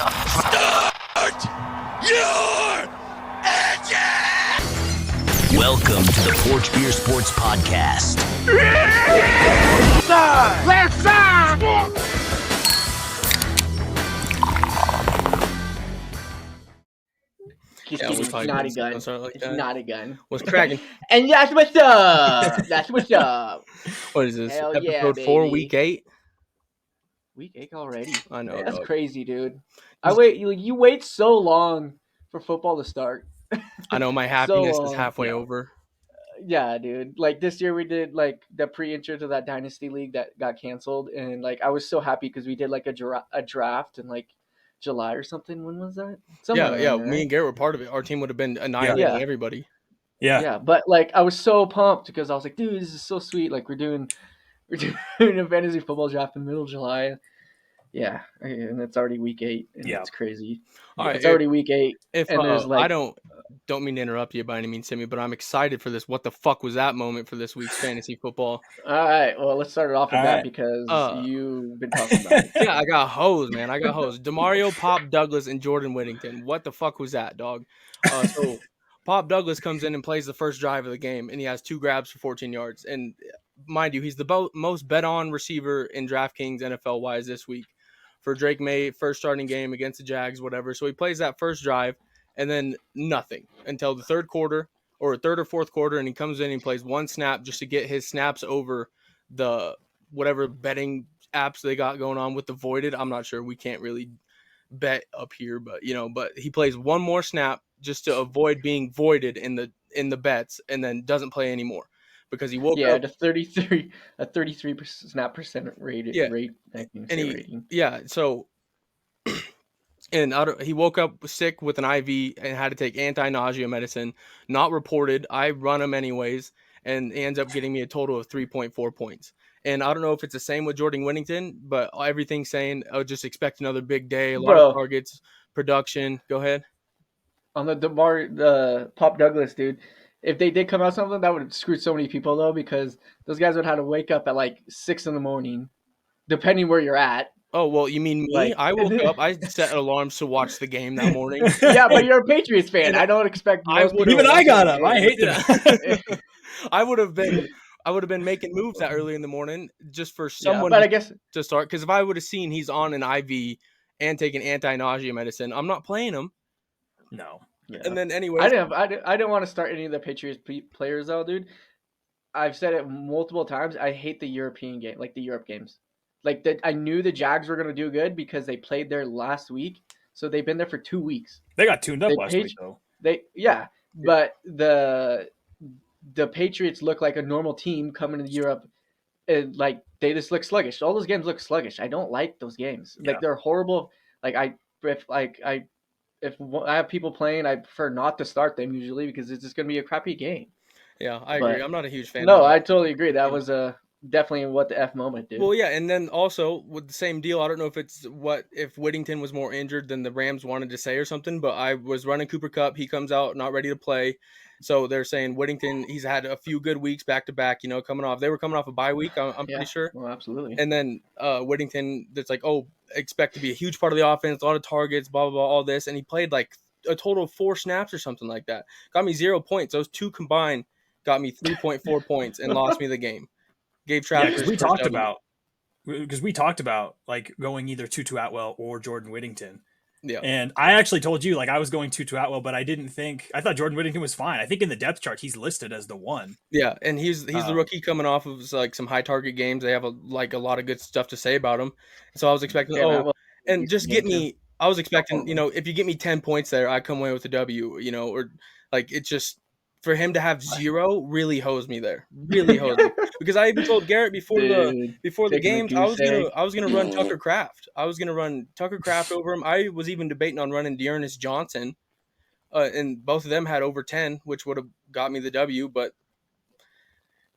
Start your engine! Welcome to the Porch Beer Sports Podcast. Left side! Just kidding, it's not a gun. It's not a gun. What's cracking? And that's what's up. That's what's up. What is this? Hell Episode yeah, 4, baby. week 8? Week 8 already. I know. That's dog. crazy, dude. You wait so long for football to start. I know my happiness is halfway over. Yeah, dude. Like this year we did like the pre-intro to that Dynasty League that got canceled, and like I was so happy because we did like a draft in like July or something. When was that? Somewhere Yeah. around there, Me right? and Garrett were part of it. Our team would have been annihilating everybody. Yeah, but like I was so pumped because I was like, dude, this is so sweet. Like we're doing a fantasy football draft in the middle of July. Yeah, and it's already week 8. And it's crazy. All right, it's already week 8. If and there's like I don't mean to interrupt you by any means, Timmy, but I'm excited for this. What the fuck was that moment for this week's fantasy football? All right, well let's start it off with that because you've been talking about it. Yeah, I got hosed, man. I got hosed. DeMario, Pop Douglas, and Jordan Whittington. What the fuck was that, dog? So Pop Douglas comes in and plays the first drive of the game, and he has 2 grabs for 14 yards. And mind you, he's the most bet-on receiver in DraftKings NFL-wise this week for Drake May, first starting game against the Jags, whatever. So he plays that first drive, and then nothing until the third or fourth quarter, and he comes in and plays 1 snap just to get his snaps over the whatever betting apps they got going on with the voided. I'm not sure. We can't really bet up here, but he plays 1 more snap just to avoid being voided in the bets, and then doesn't play anymore because he woke up. The 33 snap percent rate. So and he woke up sick with an IV and had to take anti-nausea medicine. Not reported. I run him anyways, and he ends up getting me a total of 3.4 points. And I don't know if it's the same with Jordan Whittington, but everything's saying I'll just expect another big day, a lot of targets, production. Go ahead. On the Pop Douglas, dude, if they did come out something, that would have screwed so many people, though, because those guys would have to wake up at like 6 in the morning, depending where you're at. Oh, well, you mean me? Like, I woke up. I set alarms to watch the game that morning. Yeah, but you're a Patriots fan. I don't expect Even I got up. I hate that. I would have been making moves that early in the morning just for someone to start. Because if I would have seen he's on an IV and taking anti-nausea medicine, I'm not playing him. No. Yeah. And then anyway, I didn't want to start any of the Patriots players though, dude. I've said it multiple times. I hate the European game, like the Europe games. Like I knew the Jags were gonna do good because they played there last week, so they've been there for 2 weeks. They got tuned up last week though. But the Patriots look like a normal team coming to Europe, and like they just look sluggish. All those games look sluggish. I don't like those games. Like they're horrible. Like if I have people playing, I prefer not to start them usually because it's just going to be a crappy game. Yeah, I agree. I'm not a huge fan. No, I totally agree. That was definitely what the F moment, dude. Well, yeah, and then also with the same deal, I don't know if Whittington was more injured than the Rams wanted to say or something, but I was running Cooper Kupp. He comes out not ready to play. So they're saying Whittington, he's had a few good weeks back to back, they were coming off a bye week, I'm pretty sure. Well, absolutely. And then Whittington, that's like, expect to be a huge part of the offense, a lot of targets, blah, blah, blah, all this. And he played like a total of 4 snaps or something like that. Got me 0 points. Those 2 combined got me 3.4 points and lost me the game. Gave Travis. Because we talked about like going either Tutu Atwell or Jordan Whittington. Yeah. And I actually told you, like, I was going Tutu Atwell, but I thought Jordan Whittington was fine. I think in the depth chart, he's listed as the 1. Yeah. And he's the rookie coming off of like some high target games. They have a lot of good stuff to say about him. So I was expecting, I was expecting, if you get me 10 points there, I come away with a W, or like, it's just for him to have 0 really hosed me there. Really hosed me. Because I even told Garrett before the games, I was gonna run Tucker Kraft. I was gonna run Tucker Kraft over him. I was even debating on running Dearness Johnson, and both of them had over 10, which would have got me the W. But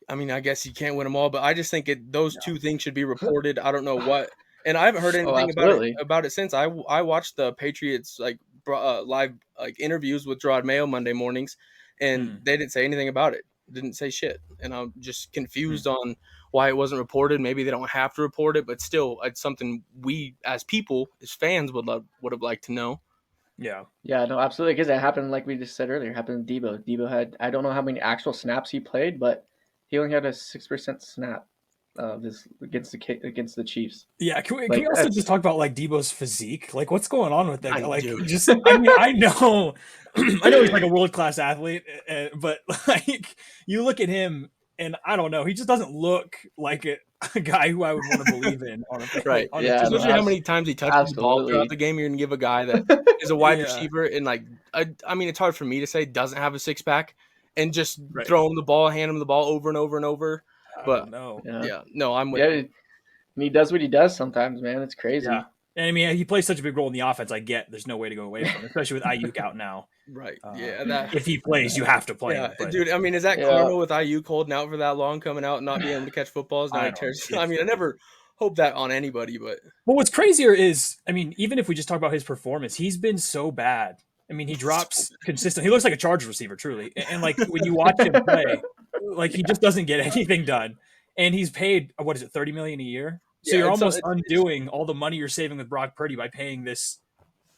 I mean, I guess you can't win them all. But I just think those 2 things should be reported. I don't know what, and I haven't heard anything about it since. I watched the Patriots live interviews with Gerard Mayo Monday mornings, and they didn't say anything about it. didn't say shit, and I'm just confused on why it wasn't reported. Maybe they don't have to report it, but still, it's something we as people, as fans, would have liked to know. Yeah. Yeah, no, absolutely. Because it happened, like we just said earlier, it happened to Debo. Debo had, I don't know how many actual snaps he played, but he only had a 6% snap this against the Chiefs. Yeah, can we Like, also that's- just talk about like Debo's physique? Like, what's going on with that guy? Like, Dude. just I mean, I know, I know he's like a world class athlete, but like you look at him, and I don't know, he just doesn't look like a guy who I would want to believe in on a Right. on Yeah, a team. Especially how many times he touches the ball absolutely. throughout the game. You're gonna give a guy that is a wide Yeah. receiver and like I mean, it's hard for me to say doesn't have a 6-pack and just Right. throw him the ball, hand him the ball over and over and over. I But don't know. yeah, no, I'm with Yeah, you. and he does what he does sometimes, man. It's crazy. Yeah. And I mean, he plays such a big role in the offense. I get there's no way to go away from him, especially with Ayuk out now. Right. Yeah. That. If he plays, you have to play Yeah, him. But dude. I mean, is that Yeah. karma with IU holding out for that long, coming out and not being able to catch footballs? Now I he don't tears. know. I mean, I never hope that on anybody, but what's crazier is, I mean, even if we just talk about his performance, he's been so bad. I mean, he drops consistent. He looks like a charge receiver, truly. And like when you watch him play, like he just doesn't get anything done. And he's paid, what is it, $30 million a year? So Yeah, you're it's- almost it's- undoing all the money you're saving with Brock Purdy by paying this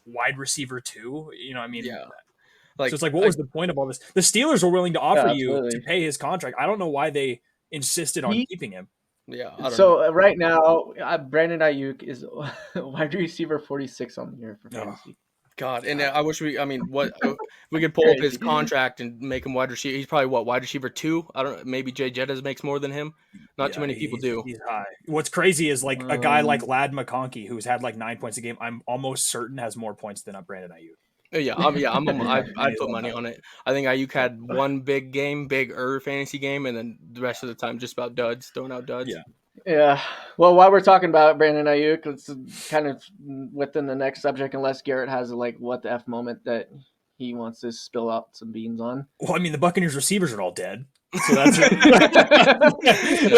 wide receiver too. You know, I mean, yeah. so it's like, what was the point of all this? The Steelers were willing to offer you absolutely. to pay his contract. I don't know why they insisted on He- keeping him. Yeah. I don't know. So right now, Brandon Ayuk is wide receiver 46 on the year for Oh. fantasy. God, and I wish I mean, what if we could pull up his Crazy. contract and make him wide receiver? He's probably wide receiver 2. I don't. Maybe Jay Jettas makes more than him. Not too many people do. He's high. What's crazy is like a guy like Um, Lad McConkey, who's had like 9 points a game. I'm almost certain has more points than Brandon Ayuk. Yeah, I He's put on money that. on it. I think Ayuk had one big game, fantasy game, and then the rest of the time just about duds, throwing out duds. Yeah. Yeah. Well, while we're talking about Brandon Ayuk, let's kind of within the next subject, unless Garrett has a like what the F moment that he wants to spill out some beans on. Well, I mean, the Buccaneers receivers are all dead, so that's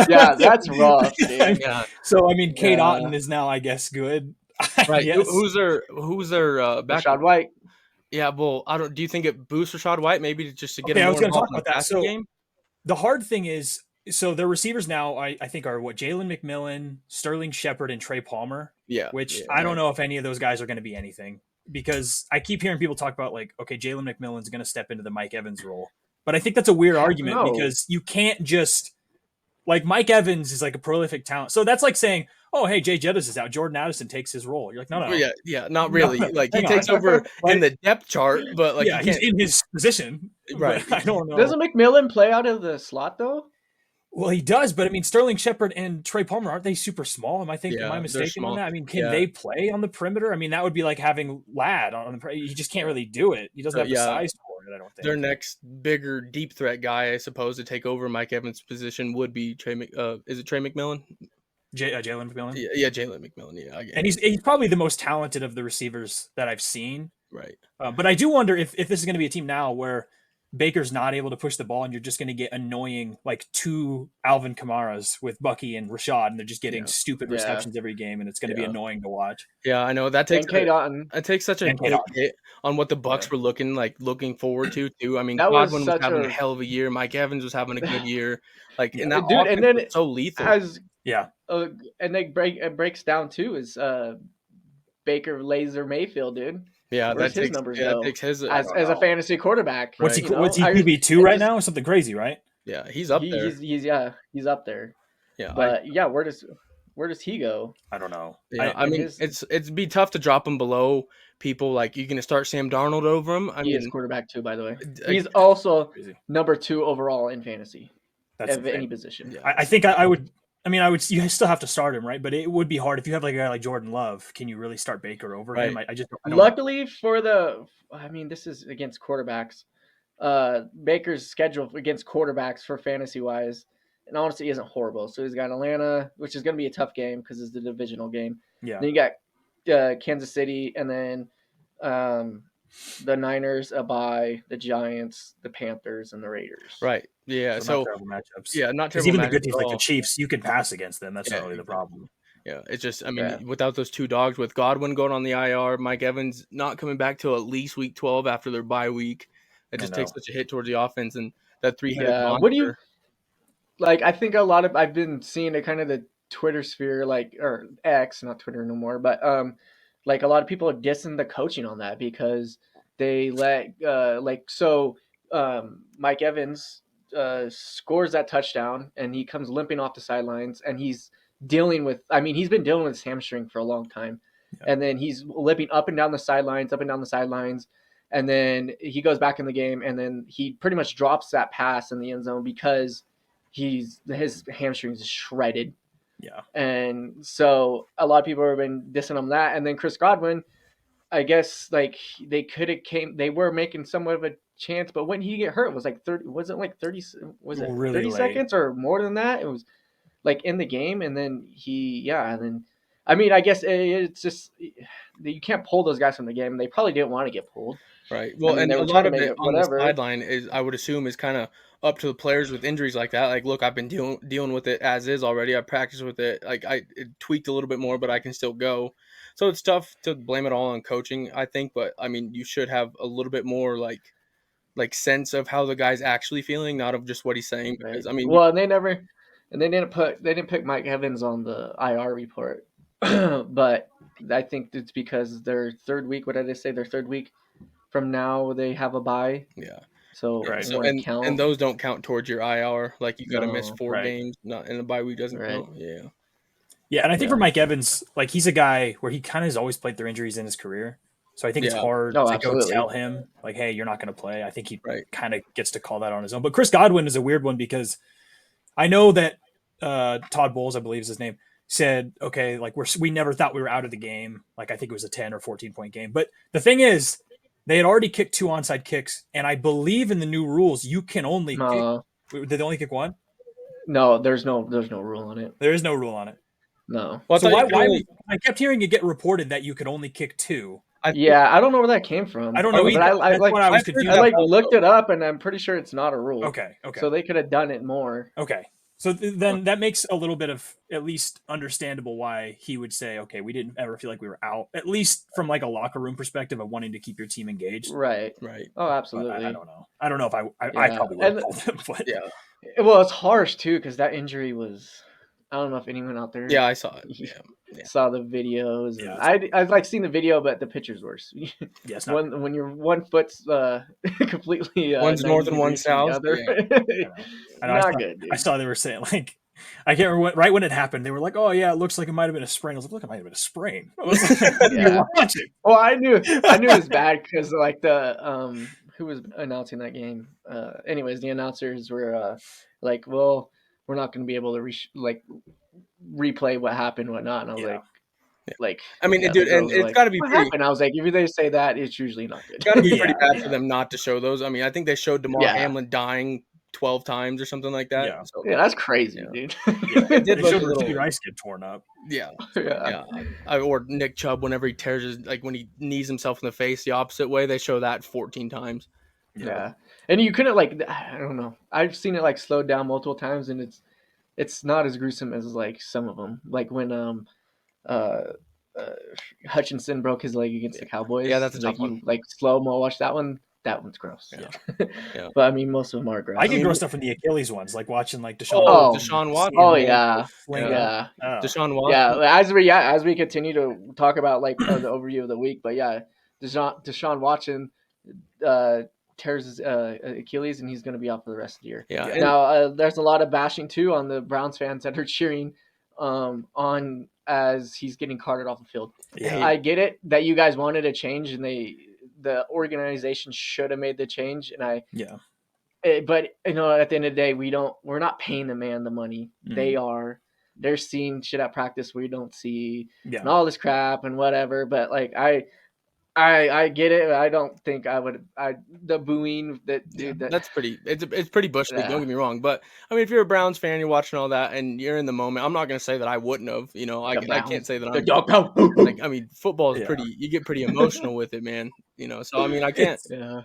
Yeah, that's rough, dude. Yeah, So I mean, Kate Yeah. Otten is now, I guess, good. right. Yes. Who's their back? Rashad White. Yeah, well, I don't. Do you think it boosts Rashad White maybe just to get Okay, him I more was gonna involved talk in the about that. passing So- game? The hard thing is, so their receivers now, I think, are what, Jalen McMillan, Sterling Shepard, and Trey Palmer. Yeah, Which yeah, I don't know if any of those guys are going to be anything, because I keep hearing people talk about like, okay, Jalen McMillan's going to step into the Mike Evans role, but I think that's a weird argument know. because you can't just like Mike Evans is like a prolific talent, so that's like saying, oh, hey, Jay Jettis is out, Jordan Addison takes his role. You're like, no, Yeah, not really. No, Like he hang takes on. over Like- in the depth chart, but like yeah, you he's can't. in his position, Right. but I don't know. Doesn't McMillan play out of the slot though? Well, he does, but I mean, Sterling Shepard and Trey Palmer, aren't they super small? Am I Yeah, they're mistaken on small. that? I mean, can Yeah. they play on the perimeter? I mean, that would be like having Ladd on the. He just can't really do it. He doesn't have the Yeah. size for it. I don't think. Their next bigger deep threat guy, I suppose, to take over Mike Evans' position would be is it Trey McMillan? Jalen McMillan, Yeah, Jalen McMillan. Yeah, I get and it. he's probably the most talented of the receivers that I've seen. Right. But I do wonder if this is going to be a team now where Baker's not able to push the ball, and you're just going to get annoying like two Alvin Kamaras with Bucky and Rashad, and they're just getting Yeah. stupid Yeah. receptions every game, and it's going to be Yeah. annoying to watch. Yeah, I know that takes And Kate Otten. it takes such a And Kate big Otten. hit on what the Bucks were looking forward to too. I mean, That was Godwin was such having a a- hell of a year. Mike Evans was having a good year. Like, Yeah. and that Dude, and offense then was so lethal. Has Yeah, and it breaks down too is Baker Laser Mayfield, dude. Yeah, Where's that his takes numbers that go? takes his. As don't a know. fantasy quarterback. what's you he? know? What's he? I- QB2 I right just- now? Something crazy, right? Yeah, he's up there. He's up there. Yeah, But yeah, where does he go? I don't know. I mean, his- it'd be tough to drop him below people. Like, you're gonna start Sam Darnold over him. I He is mean, quarterback too, by the way. I- He's also Crazy. number 2 overall in fantasy That's of any insane. position. yeah. I think I would. I mean, I would. You still have to start him, right? But it would be hard if you have like a guy like Jordan Love. Can you really start Baker over him? Right. I just. I don't Luckily this is against quarterbacks. Baker's schedule against quarterbacks for fantasy wise, and honestly, isn't horrible. So he's got Atlanta, which is going to be a tough game because it's the divisional game. Yeah. Then you got Kansas City, and then the Niners, a bye, the Giants, the Panthers, and the Raiders. right. Yeah. not So terrible matchups. yeah, not Because terrible. even the good matchup teams at like all. the Chiefs, you can pass against them. That's Yeah, not really the exactly. problem. Yeah, it's just, I mean, Yeah. without those two dogs, with Godwin going on the IR, Mike Evans not coming back till at least week 12 after their bye week, it I just takes know. such a hit towards the offense. And that three-headed Yeah. monster. What do you like? I think a lot of I've been seeing it kind of the Twitter sphere, like or X, not Twitter no more, but like a lot of people are dissing the coaching on that because they let Mike Evans scores that touchdown and he comes limping off the sidelines and he's dealing with. I mean, he's been dealing with his hamstring for a long time, and then he's limping up and down the sidelines, up and down the sidelines. And then he goes back in the game, and then he pretty much drops that pass in the end zone because his hamstrings is shredded. Yeah. And so a lot of people have been dissing on that. And then Chris Godwin, I guess like they were making somewhat of a chance, but when he get hurt, it was like 30, was it like 30, was it Really 30 late. seconds or more than that? It was like in the game. And then and then, I mean, I guess it's just, you can't pull those guys from the game. They probably didn't want to get pulled. Right. Well, mean, and they a were trying lot to of make it it on the whatever. sideline is, I would assume, is kind of up to the players with injuries like that. Like, look, I've been dealing with it as is already. I practiced with it. Like, it tweaked a little bit more, but I can still go. So it's tough to blame it all on coaching, I think. But I mean, you should have a little bit more like sense of how the guy's actually feeling, not of just what he's saying. Right. Because I mean, Well, and they didn't pick Mike Evans on the IR report, but I think it's because their third week. What did I say? Their third week from now they have a bye, yeah. so Right. it So won't and count. those don't count towards your IR. Like you got to miss No. 4 Right. games, not and the bye week doesn't Right. count. Yeah. Yeah, and I think Yeah. for Mike Evans, like he's a guy where he kind of has always played through injuries in his career. So I think it's Yeah. hard Oh, to go absolutely. tell him like, "Hey, you're not going to play." I think he Right. kind of gets to call that on his own. But Chris Godwin is a weird one because I know that Todd Bowles, I believe is his name, said, "Okay, like we never thought we were out of the game." Like I think it was a 10 or 14-point game. But the thing is, they had already kicked 2 onside kicks, and I believe in the new rules, you can only kick. No, Did they only kick 1? no, there's no rule on it. There is no rule on it. No. Well, I So thought you could why only. I kept hearing it get reported that you could only kick 2. I think, Yeah, I don't know where that came from. I don't know Oh, either. But I That's like what I was I've heard confused. I like that looked also. it up, and I'm pretty sure it's not a rule. Okay. So they could have done it more. Okay. So then that makes a little bit of at least understandable why he would say, okay, we didn't ever feel like we were out, at least from like a locker room perspective of wanting to keep your team engaged. Right. Right. Oh, But absolutely. I don't know. I don't know if I Yeah. probably would have And- told him, but Yeah. Well, it's harsh too because that injury was. I don't know if anyone out there Yeah, I saw it. Yeah. Yeah. saw the videos. And Yeah, I like seen the video, but the picture's worse. yeah, it's not. when your one foot's completely One's 90 north and one's degrees from the south. other. Yeah. I know, Not good, dude. I saw they were saying like, I can't remember right when it happened. They were like, "Oh yeah, it looks like it might have been a sprain." I was like, "Look, it might have been a sprain." I was like, "What are Yeah. you watching?" Well, I knew it was bad because like the who was announcing that game. Anyways, the announcers were like, "Well, we're not going to be able to replay what happened, whatnot." And I was Yeah. like, I mean, yeah, dude, the and girls were it's like, got to be "What pretty. happened?" I was like, if they say that, it's usually not good. It's got to be pretty Yeah, bad yeah. for them not to show those. I mean, I think they showed DeMar Yeah. Hamlin dying 12 times or something like that. Yeah. So Yeah, that's crazy, Yeah. dude. Yeah, it did they look showed a little. Rasheed Rice get torn up. Yeah. Yeah. Yeah. Or Nick Chubb whenever he tears his, like when he knees himself in the face the opposite way, they show that 14 times. Yeah. And you couldn't like I don't know. I've seen it like slowed down multiple times and it's not as gruesome as like some of them. Like when uh, uh Hutchinson broke his leg against the Cowboys. Yeah, that's a like tough one. you like slow-mo watch that one. That one's gross. Yeah. Yeah. But I mean most of them are gross. I get mean, gross stuff from the Achilles ones, like watching like Deshaun. Oh, Oh. Deshaun Watson. Oh seeing him yeah. fling Yeah. up. Oh. Deshaun Watson. Yeah, as we continue to talk about like the overview of the week, but yeah, Deshaun Watson tears his Achilles and he's going to be out for the rest of the year. Yeah. Yeah. And, Now there's a lot of bashing too on the Browns fans that are cheering on as he's getting carted off the field. Yeah. I get it that you guys wanted a change and the organization should have made the change, and Yeah. but you know at the end of the day we're not paying the man the money. Mhm. They're seeing shit at practice we don't see Yeah. and all this crap and whatever. But like I get it. I don't think I would. The booing that dude. That that's pretty. It's pretty bush league. Yeah. Don't get me wrong, but I mean, if you're a Browns fan, you're watching all that, and you're in the moment. I'm not gonna say that I wouldn't have. You know, I can't say that I'm. Like, I mean, football is Yeah. pretty. You get pretty emotional with it, man. You know, so I mean, I can't. Yeah.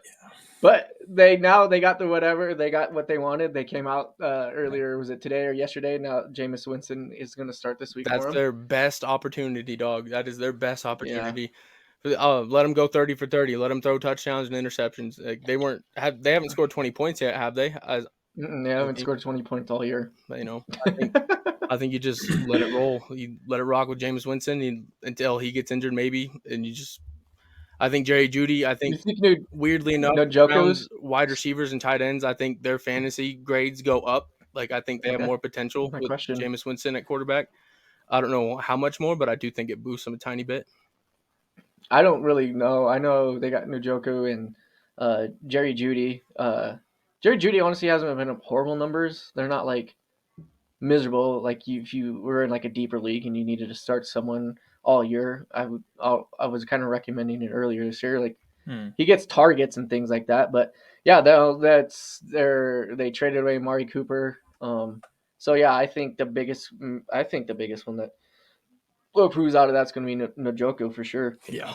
But they got the whatever. They got what they wanted. They came out earlier. Was it today or yesterday? Now Jameis Winston is going to start this week That's for them. their best opportunity, dog. That is their best opportunity. Let him go 30 for 30. Let him throw touchdowns and interceptions. Like they haven't scored 20 points yet, have they? They haven't scored 20 points all year. You know, I think you just let it roll. You let it rock with Jameis Winston until he gets injured, maybe, and I think Jerry Jeudy. I You think think weirdly enough, no Browns Jokos? wide receivers and tight ends. I think their fantasy grades go up. Like I think they have Okay, more potential my with question. Jameis Winston at quarterback. I don't know how much more, but I do think it boosts them a tiny bit. I don't really know. I know they got Njoku and Jerry Judy. Jerry Judy honestly hasn't been up horrible numbers. They're not like miserable. Like if you were in like a deeper league and you needed to start someone all year, I was kind of recommending it earlier this year. Like he gets targets and things like that. But yeah, they traded away Mari Cooper. So yeah, I think the biggest one that proves out of that's going to be Njoku for sure. Yeah.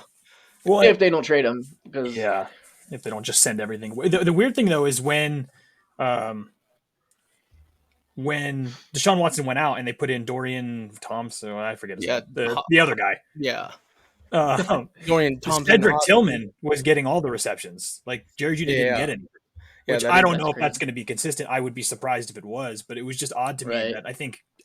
Well, If they don't trade him, because yeah, if they don't just send everything away. The weird thing though is um, when Deshaun Watson went out and they put in Dorian Thompson, I forget his name, the other guy. Yeah, Dorian Thompson. Cedric Tillman was getting all the receptions. Like Jerry Judy didn't get any. Which I don't know if that's going to be consistent. I would be surprised if it was, but it was just odd to me that I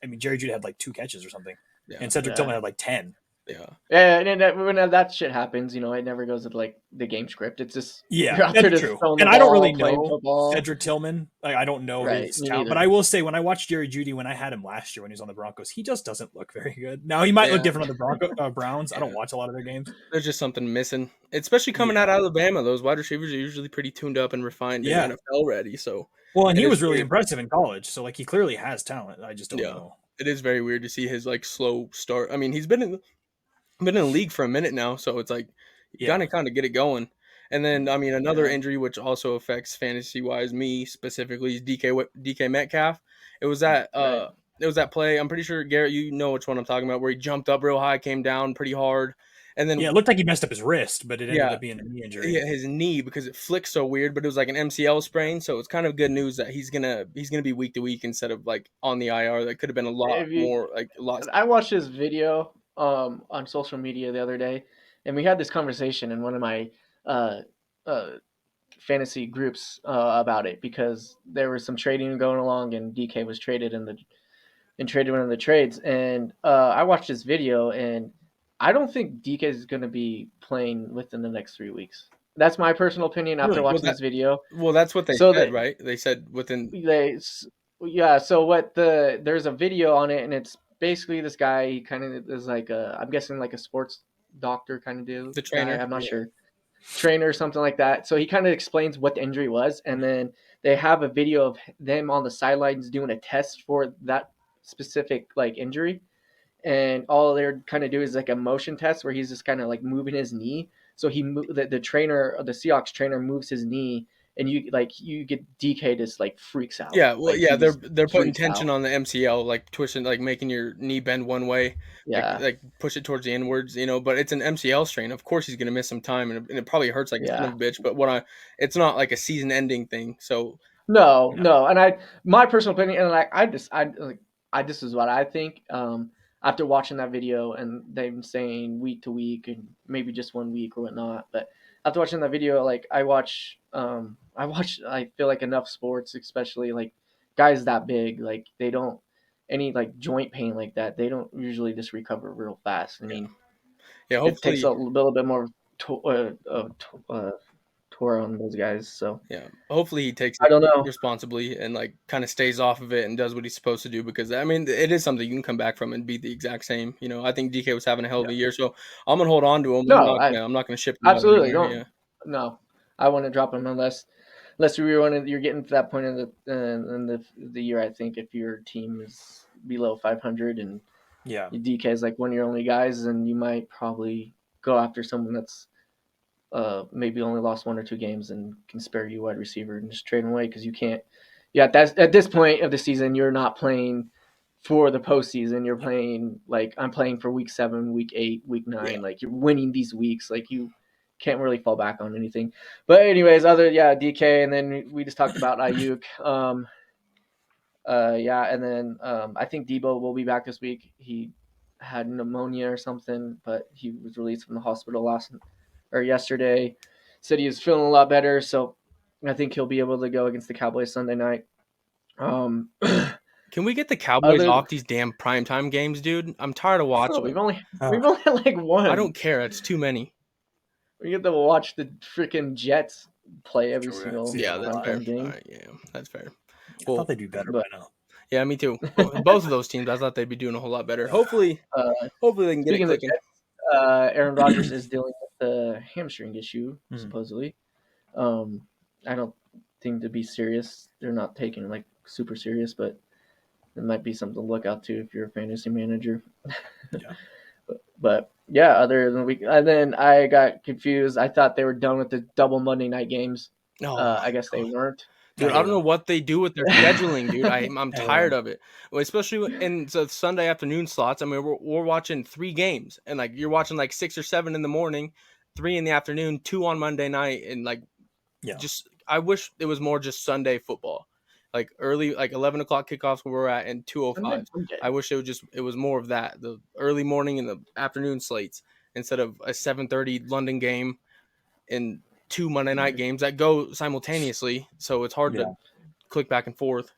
mean, Jerry Judy had like 2 catches or something, and Cedric Tillman had like 10. Yeah, and then when that shit happens, you know, it never goes with like the game script. It's just you're out there that's just true. throwing And the I don't ball, really playing know football. Cedric Tillman. Like I don't know his me talent, but neither. I will say when I watched Jerry Judy when I had him last year when he was on the Broncos, he just doesn't look very good. Now he might look different on the Browns. I don't watch a lot of their games. There's just something missing, especially coming out of Alabama. Those wide receivers are usually pretty tuned up and refined and NFL ready. So well, and he was really impressive in college. So like he clearly has talent. I just don't know. It is very weird to see his like slow start. I mean, he's been in the league for a minute now, so it's like you gotta kind of get it going. And then I mean another injury which also affects fantasy wise me specifically is DK Metcalf. It was that play. I'm pretty sure Garrett, you know which one I'm talking about, where he jumped up real high, came down pretty hard, and then it looked like he messed up his wrist, but it ended up being a knee injury. Yeah, his knee because it flicked so weird, but it was like an MCL sprain, so it's kind of good news that he's gonna be week to week instead of like on the IR. That could have been a lot more like a lot. I watched this video on social media the other day, and we had this conversation in one of my fantasy groups about it because there was some trading going along, and DK was traded traded one of the trades, and I watched this video, and I don't think DK is going to be playing within the next 3 weeks. That's my personal opinion after watching this video. Well, that's what they said, right? They said within. So there's a video on it, and it's basically this guy. He kind of is like I'm guessing like a sports doctor kind of dude. The trainer. I'm not sure. Trainer or something like that. So he kind of explains what the injury was, and then they have a video of them on the sidelines doing a test for that specific like injury, and all they're kind of do is like a motion test where he's just kind of like moving his knee. So the trainer, the Seahawks trainer, moves his knee, and you get DK just like freaks out. Yeah, well, like, they're putting tension on the MCL, like twisting, like making your knee bend one way, like push it towards the inwards, you know. But it's an MCL strain. Of course, he's gonna miss some time, and it probably hurts like a son of a bitch. But it's not like a season-ending thing. So no, and my personal opinion, and like this is what I think. After watching that video and them saying week to week and maybe just 1 week or whatnot, but after watching that video, like I feel like enough sports, especially like guys that big, like they don't any like joint pain like that. They don't usually just recover real fast. I mean, hopefully it takes a little bit more tour on those guys. So hopefully he takes I don't know responsibly and like kind of stays off of it and does what he's supposed to do, because I mean it is something you can come back from and be the exact same. You know, I think DK was having a hell of a year, so I'm gonna hold on to him. No, I'm not gonna ship him absolutely out don't. No, I wouldn't drop him unless you're getting to that point in the year. I think if your team is below 500 and DK is like one of your only guys, then you might probably go after someone that's maybe only lost 1 or 2 games and can spare you wide receiver and just trade him away, because you can't. Yeah, that's at this point of the season, you're not playing for the postseason. You're playing like I'm playing for week 7, week 8, week 9. Yeah. Like you're winning these weeks. Like you can't really fall back on anything. But anyways, DK, and then we just talked about Ayuk. And then I think Debo will be back this week. He had pneumonia or something, but he was released from the hospital yesterday. Said he was feeling a lot better, so I think he'll be able to go against the Cowboys Sunday night. Can we get the Cowboys Other, off these damn primetime games, dude? I'm tired of watching we've them. only had like one. I don't care. It's too many. We get to watch the freaking Jets play every Sure, single see that Yeah, a that's lot. fair. primetime game. All right, yeah, that's fair. I Well, thought they'd do better But by now. yeah, me too. Both of those teams, I thought they'd be doing a whole lot better. Hopefully they can get it speaking of the clicking. Jets, Aaron Rodgers is dealing with the hamstring issue, supposedly. I don't think to be serious. They're not taking it like super serious, but it might be something to look out to if you're a fantasy manager. Yeah. But yeah, other than and then I got confused. I thought they were done with the double Monday night games. Oh I guess they weren't. dude, I don't know what they do with their scheduling, dude. I'm tired of it. Well, especially in the Sunday afternoon slots. I mean, we're watching 3 games, and like you're watching like 6 or 7 in the morning, 3 in the afternoon, 2 on Monday night, and like just I wish it was more just Sunday football, like early, like 11 o'clock kickoffs where we're at, and 2:05. I wish it was more of that, the early morning and the afternoon slates instead of a 7:30 London game and 2 Monday night games that go simultaneously. So it's hard to click back and forth.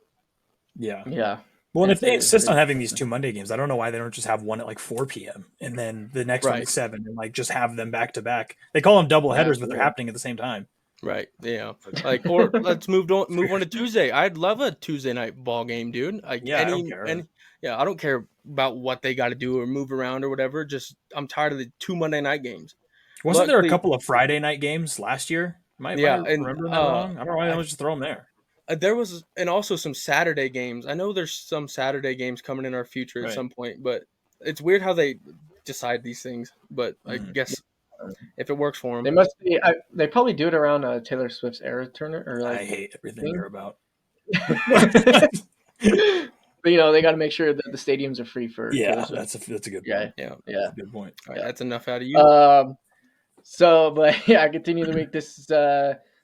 Yeah. Yeah. Well, and if they insist on having these 2 Monday games, I don't know why they don't just have one at like 4 p.m. and then the next one at 7 and like just have them back to back. They call them double headers, but they're happening at the same time. Right. Yeah. Like, or let's move on to Tuesday. I'd love a Tuesday night ball game, dude. Like I don't care. I don't care about what they got to do or move around or whatever. Just I'm tired of the 2 Monday night games. Wasn't there a couple of Friday night games last year? Am I remembering that wrong? I don't know why I was just throw them there. There was, and also some Saturday games. I know there's some Saturday games coming in our future at some point, but it's weird how they decide these things. But I guess if it works for them, they must be. They probably do it around Taylor Swift's Era Turner, or like I hate everything you're about. But they got to make sure that the stadiums are free for Taylor Swift. That's a good point. Yeah, that's a good point. All right, that's enough out of you. So, but I continue the week. This is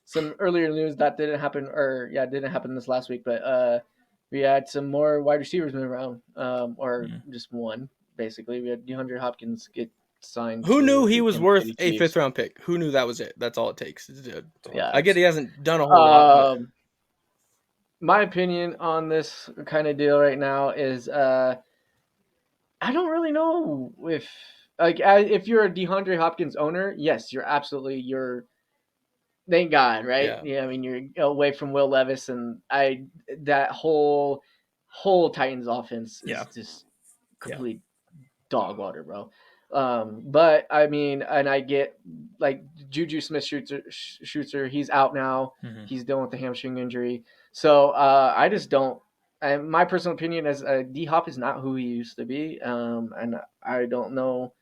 some earlier news that didn't happen, didn't happen this last week. But we had some more wide receivers move around, or just one basically. We had DeAndre Hopkins get signed. Who knew he was worth a 5th round pick? Who knew that was it? That's all it takes. I get he hasn't done a whole lot. But... My opinion on this kind of deal right now is I don't really know if you're a DeAndre Hopkins owner, yes, you're thank God, right? Yeah, I mean you're away from Will Levis and that whole Titans offense is just complete dog water, bro. But I mean, and I get like Juju Smith-Schuster, he's out now. He's dealing with the hamstring injury. So I just don't. And my personal opinion is D Hop is not who he used to be, and I don't know.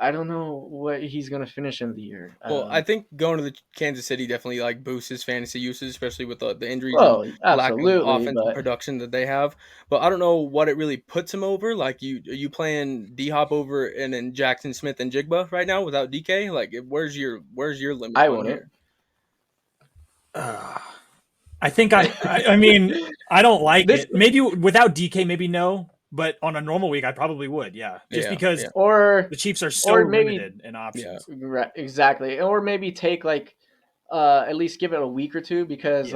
I don't know what he's gonna finish in the year. Well, I think going to the Kansas City definitely like boosts his fantasy usage, especially with the injuries and lack of offensive production that they have. But I don't know what it really puts him over. Like, are you playing D Hop over and then Jackson Smith and Jigba right now without DK? Like, where's your limit? I wouldn't. I think I mean I don't like it. Maybe without DK, maybe no. But on a normal week, I probably would, because or the Chiefs are so limited in options. Right, exactly, or maybe take at least give it a week or two because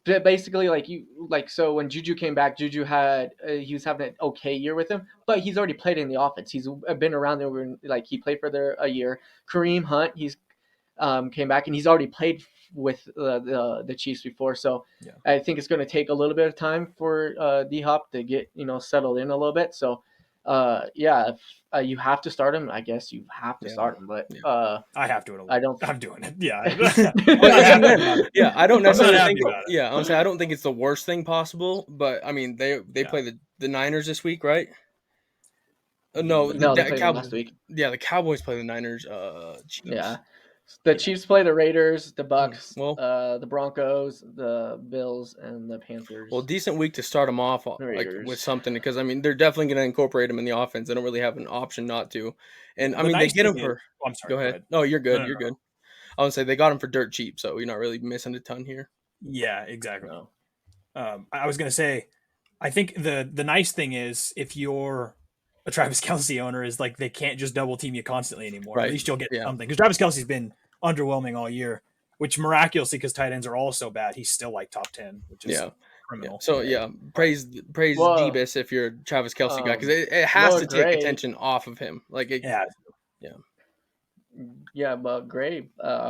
basically so when Juju came back, Juju had he was having an okay year with him, but he's already played in the offense. He's been around there. He played for there a year. Kareem Hunt, he's came back and he's already played with the Chiefs before, so I think it's going to take a little bit of time for D Hop to get settled in a little bit. So if you have to start him, I guess you have to start him. But I have to. I'm doing it. Yeah, I don't necessarily think. Yeah, I'm saying I don't think it's the worst thing possible. But I mean, they play the Niners this week, right? No, they played last week. Yeah, the Cowboys play the Niners. Chiefs. Yeah. The Chiefs play the Raiders, the Bucks, the Broncos, the Bills, and the Panthers. Well, decent week to start them off with something because I mean they're definitely going to incorporate them in the offense. They don't really have an option not to, and I mean they get them for. I'm sorry. Go ahead. No, you're good. You're good. I would say they got them for dirt cheap, so you're not really missing a ton here. Yeah, exactly. No. I was going to say, I think the nice thing is if you're a Travis Kelce owner is like they can't just double team you constantly anymore. Right. At least you'll get Yeah. something. Because Travis Kelce's been underwhelming all year, which miraculously, because tight ends are all so bad, he's still like top 10, which is Yeah. criminal. So praise Well, Debus if you're a Travis Kelce guy, because it has Noah to take Gray, attention off of him. Like it, Yeah. yeah, but Gray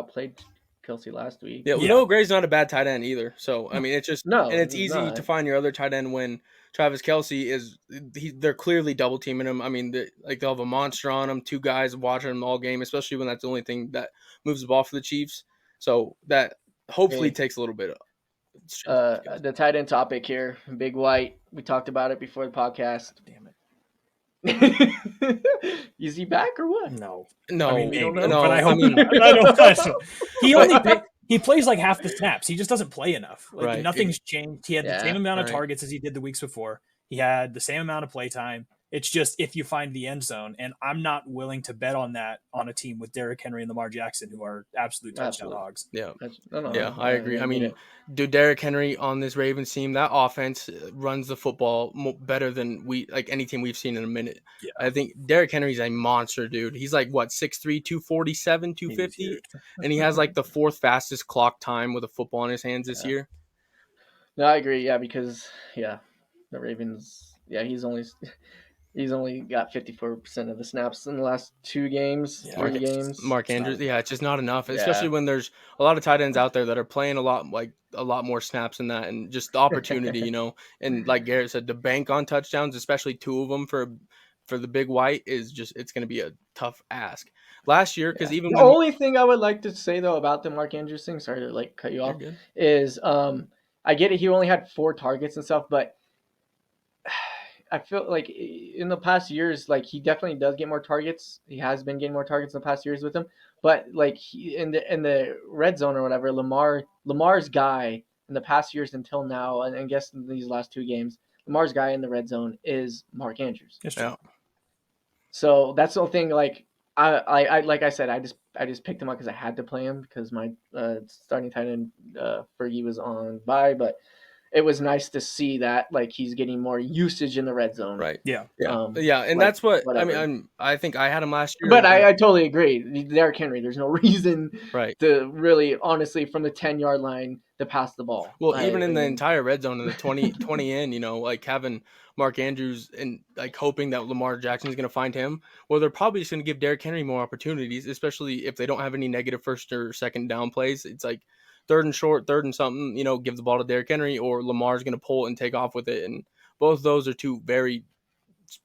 played Kelsey last week. yeah, Yeah. Noah Gray's not a bad tight end either. So I mean, it's just No, and it's he's easy not. to find your other tight end when Travis Kelce is. They're clearly double teaming him. I mean, they'll have a monster on him, two guys watching him all game, especially when that's the only thing that moves the ball for the Chiefs. So that hopefully Hey. takes a little bit of stress off Kelce. The tight end topic here, Big White. We talked about it before the podcast. Damn it. Is he back or what? No. No, I mean, you don't maybe, know? but I hope. mean, I don't. He plays like half the snaps. He just doesn't play enough. Like Right. nothing's changed. He had the Yeah, same amount of right. targets as he did the weeks before. He had the same amount of play time. It's just if you find the end zone, and I'm not willing to bet on that on a team with Derrick Henry and Lamar Jackson, who are absolute touchdown Absolutely. hogs. yeah. No, Yeah, I agree. I get mean, it. dude, Derrick Henry on this Ravens team, that offense runs the football better than any team we've seen in a minute. Yeah. I think Derrick Henry's a monster, dude. He's like what 6'3", 247, 250, huge. and he has like the fourth fastest clock time with a football in his hands this year. No, I agree. Yeah, because the Ravens. Yeah, he's only got 54% of the snaps in the last 2 games, Yeah, 3 it's just- games. Mark It's not Andrews, enough. it's just not enough, Yeah. especially when there's a lot of tight ends out there that are playing a lot more snaps than that, and just the opportunity, and like Garrett said, to bank on touchdowns, especially 2 of them for the Big White it's going to be a tough ask. Last year, because even The when only thing I would like to say though about the Mark Andrews thing, sorry to like cut you you're off, good. is I get it. He only had 4 targets and stuff, but I feel like in the past years, like he definitely does get more targets. He has been getting more targets in the past years with him, but like he, in the red zone or whatever, Lamar's guy in the past years until now, and I guess in these last 2 games, Lamar's guy in the red zone is Mark Andrews. It's true. Yeah. So that's the whole thing. Like I like I said, I just picked him up because I had to play him because my starting tight end Fergie was on bye, but it was nice to see that like he's getting more usage in the red zone. Right. Yeah. Yeah, and like, that's what whatever. I think I had him last year. But I totally agree. Derrick Henry, there's no reason right. to really, honestly, from the 10-yard line to pass the ball. Well, even in the mean, entire red zone in the 20 in, like having Mark Andrews and like hoping that Lamar Jackson is going to find him, well, they're probably just going to give Derrick Henry more opportunities, especially if they don't have any negative first or second down plays. It's like 3rd and short, 3rd and something, give the ball to Derrick Henry, or Lamar's going to pull it and take off with it. And both of those are 2 very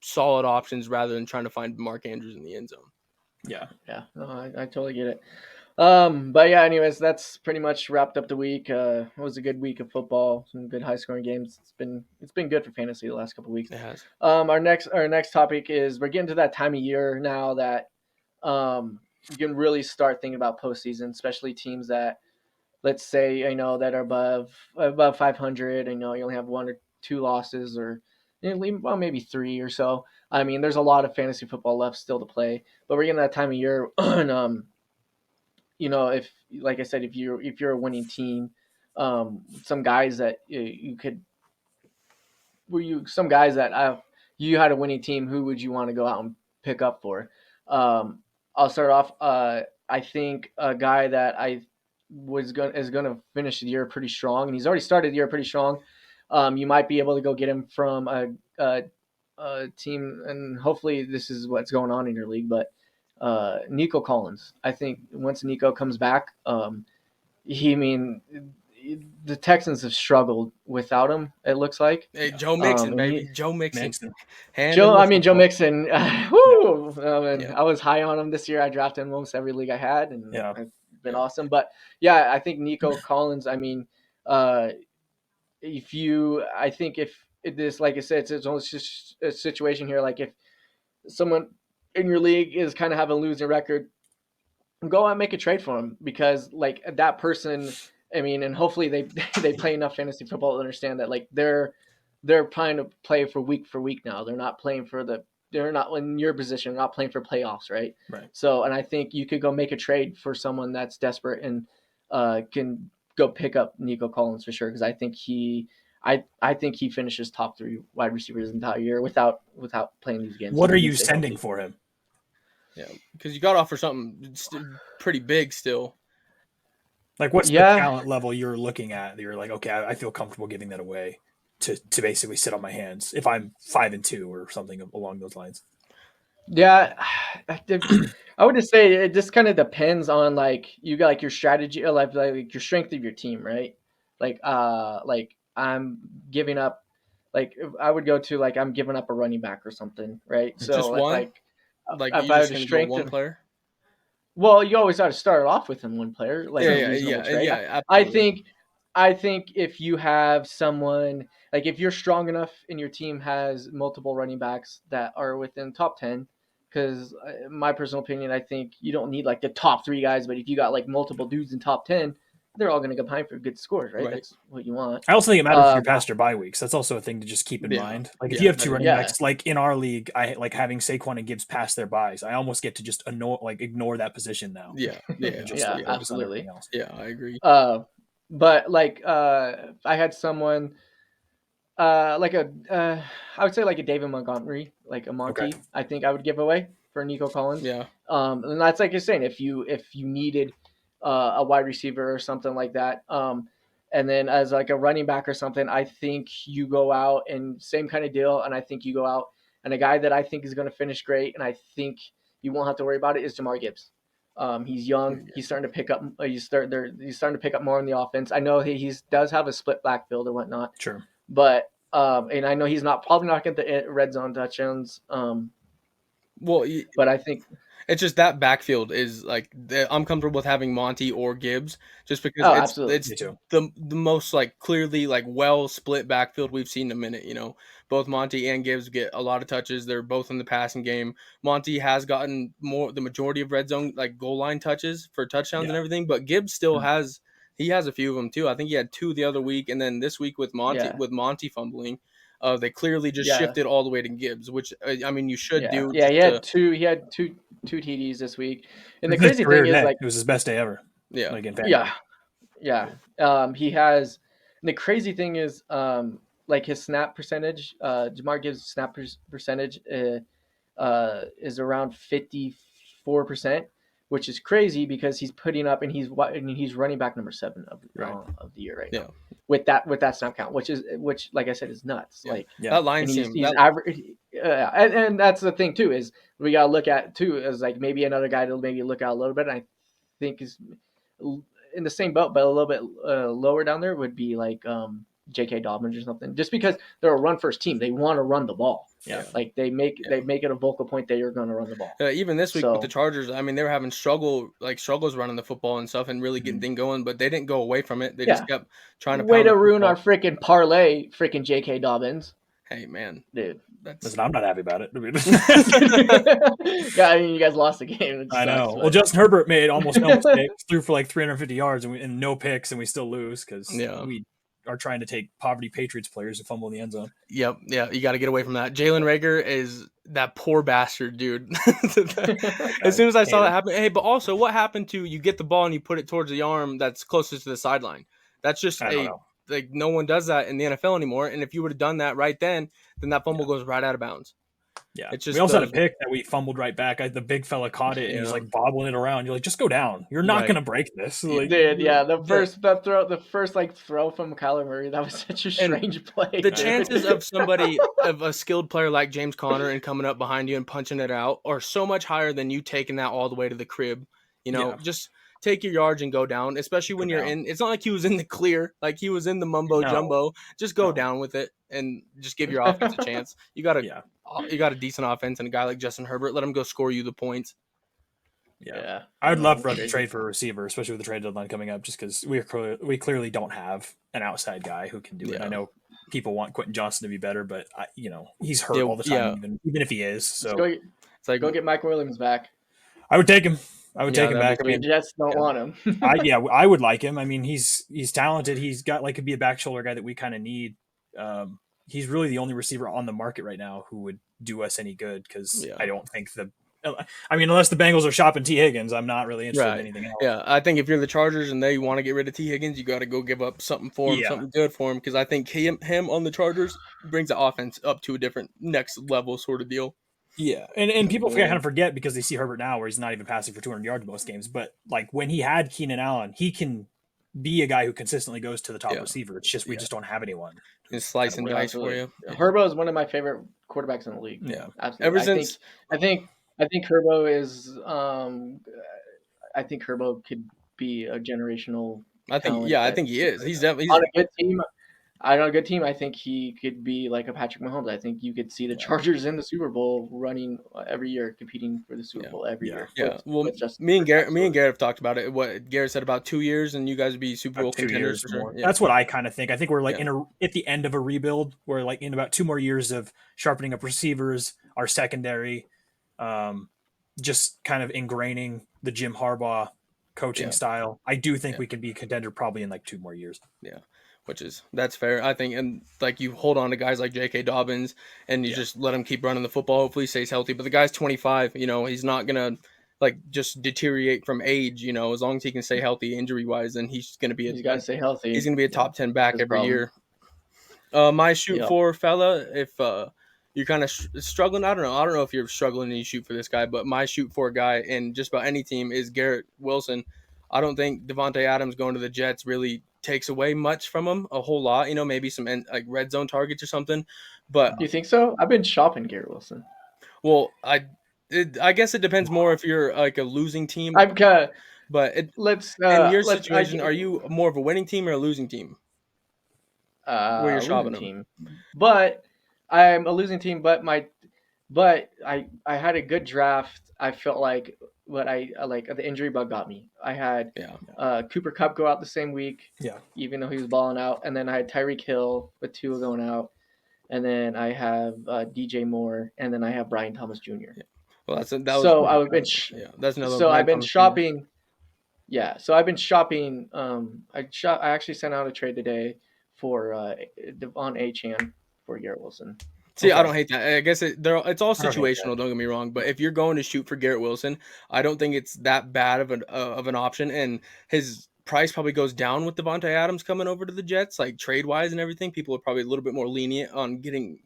solid options rather than trying to find Mark Andrews in the end zone. Yeah. Yeah, no, I totally get it. But yeah, anyways, that's pretty much wrapped up the week. It was a good week of football, some good high scoring games. It's been good for fantasy the last couple of weeks. It has. Our next topic is we're getting to that time of year now that you can really start thinking about postseason, especially teams that, let's say, that are above 500. You only have 1 or 2 losses, or well, maybe 3 or so. I mean, there's a lot of fantasy football left still to play, but we're getting that time of year. And if, like I said, if you're a winning team, some guys that you had a winning team, who would you want to go out and pick up for? I'll start off. I think a guy that is going to finish the year pretty strong, and he's already started the year pretty strong. You might be able to go get him from a team, and hopefully this is what's going on in your league. But Nico Collins, I think once Nico comes back, the Texans have struggled without him. It looks like. Hey, Joe Mixon, baby. Joe Mixon. Mixon. Joe Mixon. Woo! Yeah. I was high on him this year. I drafted him almost every league I had, and Yeah. I've been awesome. But yeah, I think Nico Collins. I mean, if this, like I said, it's almost just a situation here. Like if someone in your league is kind of have a losing record, go out and make a trade for him, because like that person, I mean, and hopefully they play enough fantasy football to understand that like they're trying to play for week now. They're not playing they're not in your position, they're not playing for playoffs, right? Right. So, and I think you could go make a trade for someone that's desperate and can go pick up Nico Collins for sure, because I think I think he finishes top 3 wide receivers the entire year without playing these games. What if are he you can stay sending healthy. for him? Yeah, because you got to offer something pretty big still. Like, what's the Yeah, talent level you're looking at? That you're like, okay, I feel comfortable giving that away to basically sit on my hands if I'm 5-2 or something along those lines. yeah. I would just say it just kind of depends on like you got like your strategy, like your strength of your team, right? Like I'm giving up, like if I would go to like I'm giving up a running back or something, right? So Just one? like Like if you're I just would gonna go one strengthen, player? well, you always got to start off with one player, like Yeah, a yeah, reasonable yeah, trade. yeah, I absolutely. think, I think if you have someone like if you're strong enough and your team has multiple running backs that are within top 10, because my personal opinion, I think you don't need like the top 3 guys, but if you got like multiple dudes in top 10, they're all going to combine for good scores, right? Right. That's what you want. I also think it matters if you're Um, past your bye weeks. That's also a thing to just keep in Yeah, mind. Like if yeah, you have that 2 is. running yeah, backs, like in our league, I like having Saquon and Gibbs past their buys. I almost get to just ignore that position now Yeah, yeah, and just yeah, yeah, focus on everything absolutely. else. yeah. I agree. Uh, but like I had someone like a I would say like a David Montgomery, like a Okay. Monty. I think I would give away for Nico Collins. Yeah, And that's like you're saying, if you needed a wide receiver or something like that, and then as like a running back or something, I think you go out and same kind of deal, and I think you go out and a guy that I think is going to finish great, and I think you won't have to worry about it is Jamar Gibbs. He's young. He's starting to pick up. He's starting to pick up more in the offense. I know he does have a split backfield or whatnot, Sure. but and I know he's probably not getting the red zone touchdowns. well, But I think it's just that backfield is like I'm comfortable with having Monty or Gibbs just because oh, it's absolutely, it's Me too. the most like clearly like well split backfield we've seen in a minute. You know, both Monty and Gibbs get a lot of touches. They're both in the passing game. Monty has gotten the majority of red zone like goal line touches for touchdowns and Yeah. everything, but Gibbs still Mhm. has a few of them too. I think he had 2 the other week, and then this week with yeah, Monty fumbling. They clearly just yeah, shifted all the way to Gibbs, which I mean you should yeah, do yeah. just He to had two. He had two TDs this week, and the This is his crazy thing career is day. like It was his best day ever. yeah. Like in fantasy. yeah, yeah. He has. And the crazy thing is like his snap percentage. Jamar Gibbs' snap percentage is around 54%, which is crazy because he's putting up and he's running back number 7 Right. of the year right Yeah. now with that snap count, which like I said is nuts. Yeah, Like, Yeah. that line and seam. he's That average, and that's the thing too is we gotta look at too as like maybe another guy to maybe look at a little bit. And I think is in the same boat, but a little bit lower down there would be like J.K. Dobbins or something. Just because they're a run first team, they want to run the ball. Yeah. Like they make it a vocal point that you're going to run the ball. even this week with the So Chargers, I mean, they were having struggles running the football and stuff, and really getting things going. But they didn't go away from it. They just yeah, kept trying to way pound the to ruin our football. freaking parlay, freaking J.K. Dobbins, Hey man, dude. that's Listen, I'm not happy about it. Yeah, I mean you guys lost the game. It I sucks, know. Well, but Justin Herbert made almost no mistakes, threw for like 350 yards and no picks, and we still lose because yeah. we are trying to take poverty Patriots players who fumble in the end zone. Yep, yeah, you got to get away from that. Jalen Rager is that poor bastard, dude. As soon as I saw that happen, hey, but also, what happened to you get the ball and you put it towards the arm that's closest to the sideline? That's just I don't know. like no one does that in the NFL anymore. And if you would have done that right then that fumble goes right out of bounds. Yeah. It's just We also had those, a pick that we fumbled right back. The big fella caught it and he's yeah, like bobbling it around. You're like, just go down. You're not right. going to break this. Like, dude, yeah, the first like throw from Kyler Murray, that was such a strange play. The dude. chances of of a skilled player like James Conner and coming up behind you and punching it out are so much higher than you taking that all the way to the crib. You know, Yeah. just take your yards and go down, especially when Go you're down. in. It's not like he was in the clear, like he was in the mumbo No. jumbo. Just go No. down with it and just give your offense a chance. You got Yeah. a decent offense and a guy like Justin Herbert. Let him go score you the points. Yeah. I'd love for us to trade for a receiver, especially with the trade deadline coming up, just because we clearly don't have an outside guy who can do it. Yeah. I know people want Quentin Johnson to be better, but he's hurt all the time, even if he is. So It's like go get Mike Williams back. I would take him. I would take him that'd back. be I The mean, Jets don't want him. I would like him. I mean, he's talented. He's got like could be a back shoulder guy that we kind of need. He's really the only receiver on the market right now who would do us any good because I don't think I mean, unless the Bengals are shopping T. Higgins, I'm not really interested in Right. anything else. Yeah, I think if you're the Chargers and they want to get rid of T. Higgins, you got to go give up something for him, Yeah. something good for him, because I think him on the Chargers brings the offense up to a different next level sort of deal. Yeah, and people Yeah. kind of forget because they see Herbert now, where he's not even passing for 200 yards most games. But like when he had Keenan Allen, he can be a guy who consistently goes to the top Yeah. receiver. It's just we just don't have anyone. And slice and Yeah, dice for absolutely. you. Yeah. Herbo is one of my favorite quarterbacks in the league. Yeah. Absolutely. Ever I since think Herbo is I think Herbo could be a generational I think talent I that think he is. He's definitely on a good team. On a good team, I think he could be like a Patrick Mahomes. I think you could see the Chargers in the Super Bowl running every year, competing for the Super Bowl every year. Yeah, well, with just me and Garrett have talked about it. What Garrett said about 2 years, and you guys would be Super Bowl About 2 contenders years for sure. more. Yeah. That's what I kind of think. I think we're like Yeah. at the end of a rebuild. We're like in about 2 more years of sharpening up receivers, our secondary, just kind of ingraining the Jim Harbaugh coaching style. I do think we can be a contender probably in like 2 more years. Yeah, that's fair, I think. And like you hold on to guys like J.K. Dobbins, and you just let him keep running the football. Hopefully, he stays healthy. But the guy's 25. You know, he's not gonna like just deteriorate from age. You know, as long as he can stay healthy, injury wise, then he's gonna be he's got to stay healthy. he's gonna be a top 10 back That's the every problem. year. My shoot for fella, if you're kind of struggling, I don't know if you're struggling and you shoot for this guy, but my shoot for guy in just about any team is Garrett Wilson. I don't think Devontae Adams going to the Jets really takes away much from him, a whole lot. You know, maybe some like red zone targets or something. But You think so? I've been shopping Garrett Wilson. well, I guess it depends more if you're like a losing team. I'm But in your situation, are you more of a winning team or a losing team? Where you're shopping losing team, but I'm a losing team. But I had a good draft. I felt like, but I like the injury bug got me. I had Cooper Kupp go out the same week, even though he was balling out, and then I had Tyreek Hill with Tua going out, and then I have DJ Moore, and then I have Brian Thomas Jr. Yeah. Well, that's another. So I've been shopping. Yeah, so I've been shopping. I actually sent out a trade today for Devon Achane for Garrett Wilson. See, I don't hate that. I guess it's all situational. Don't get me wrong, but if you're going to shoot for Garrett Wilson, I don't think it's that bad of an option. And his price probably goes down with Devontae Adams coming over to the Jets, like trade wise and everything. People are probably a little bit more lenient on giving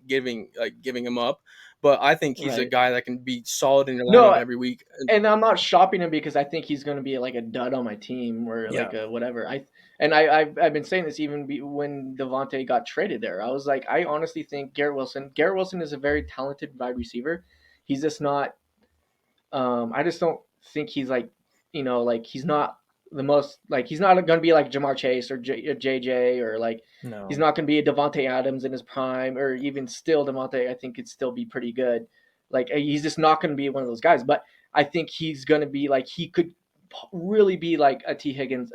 him up. But I think he's a guy that can be solid in your lineup every week. And I'm not shopping him because I think he's going to be like a dud on my team or like a whatever. I've been saying this even when Devontae got traded there. I was like, I honestly think Garrett Wilson is a very talented wide receiver. He's just not. I just don't think he's like, like he's not the most like he's not going to be like Jamar Chase or JJ or like he's not going to be a Devontae Adams in his prime or even still Devontae. I think could still be pretty good. Like he's just not going to be one of those guys. But I think he's going to be like he could really be like a T Higgins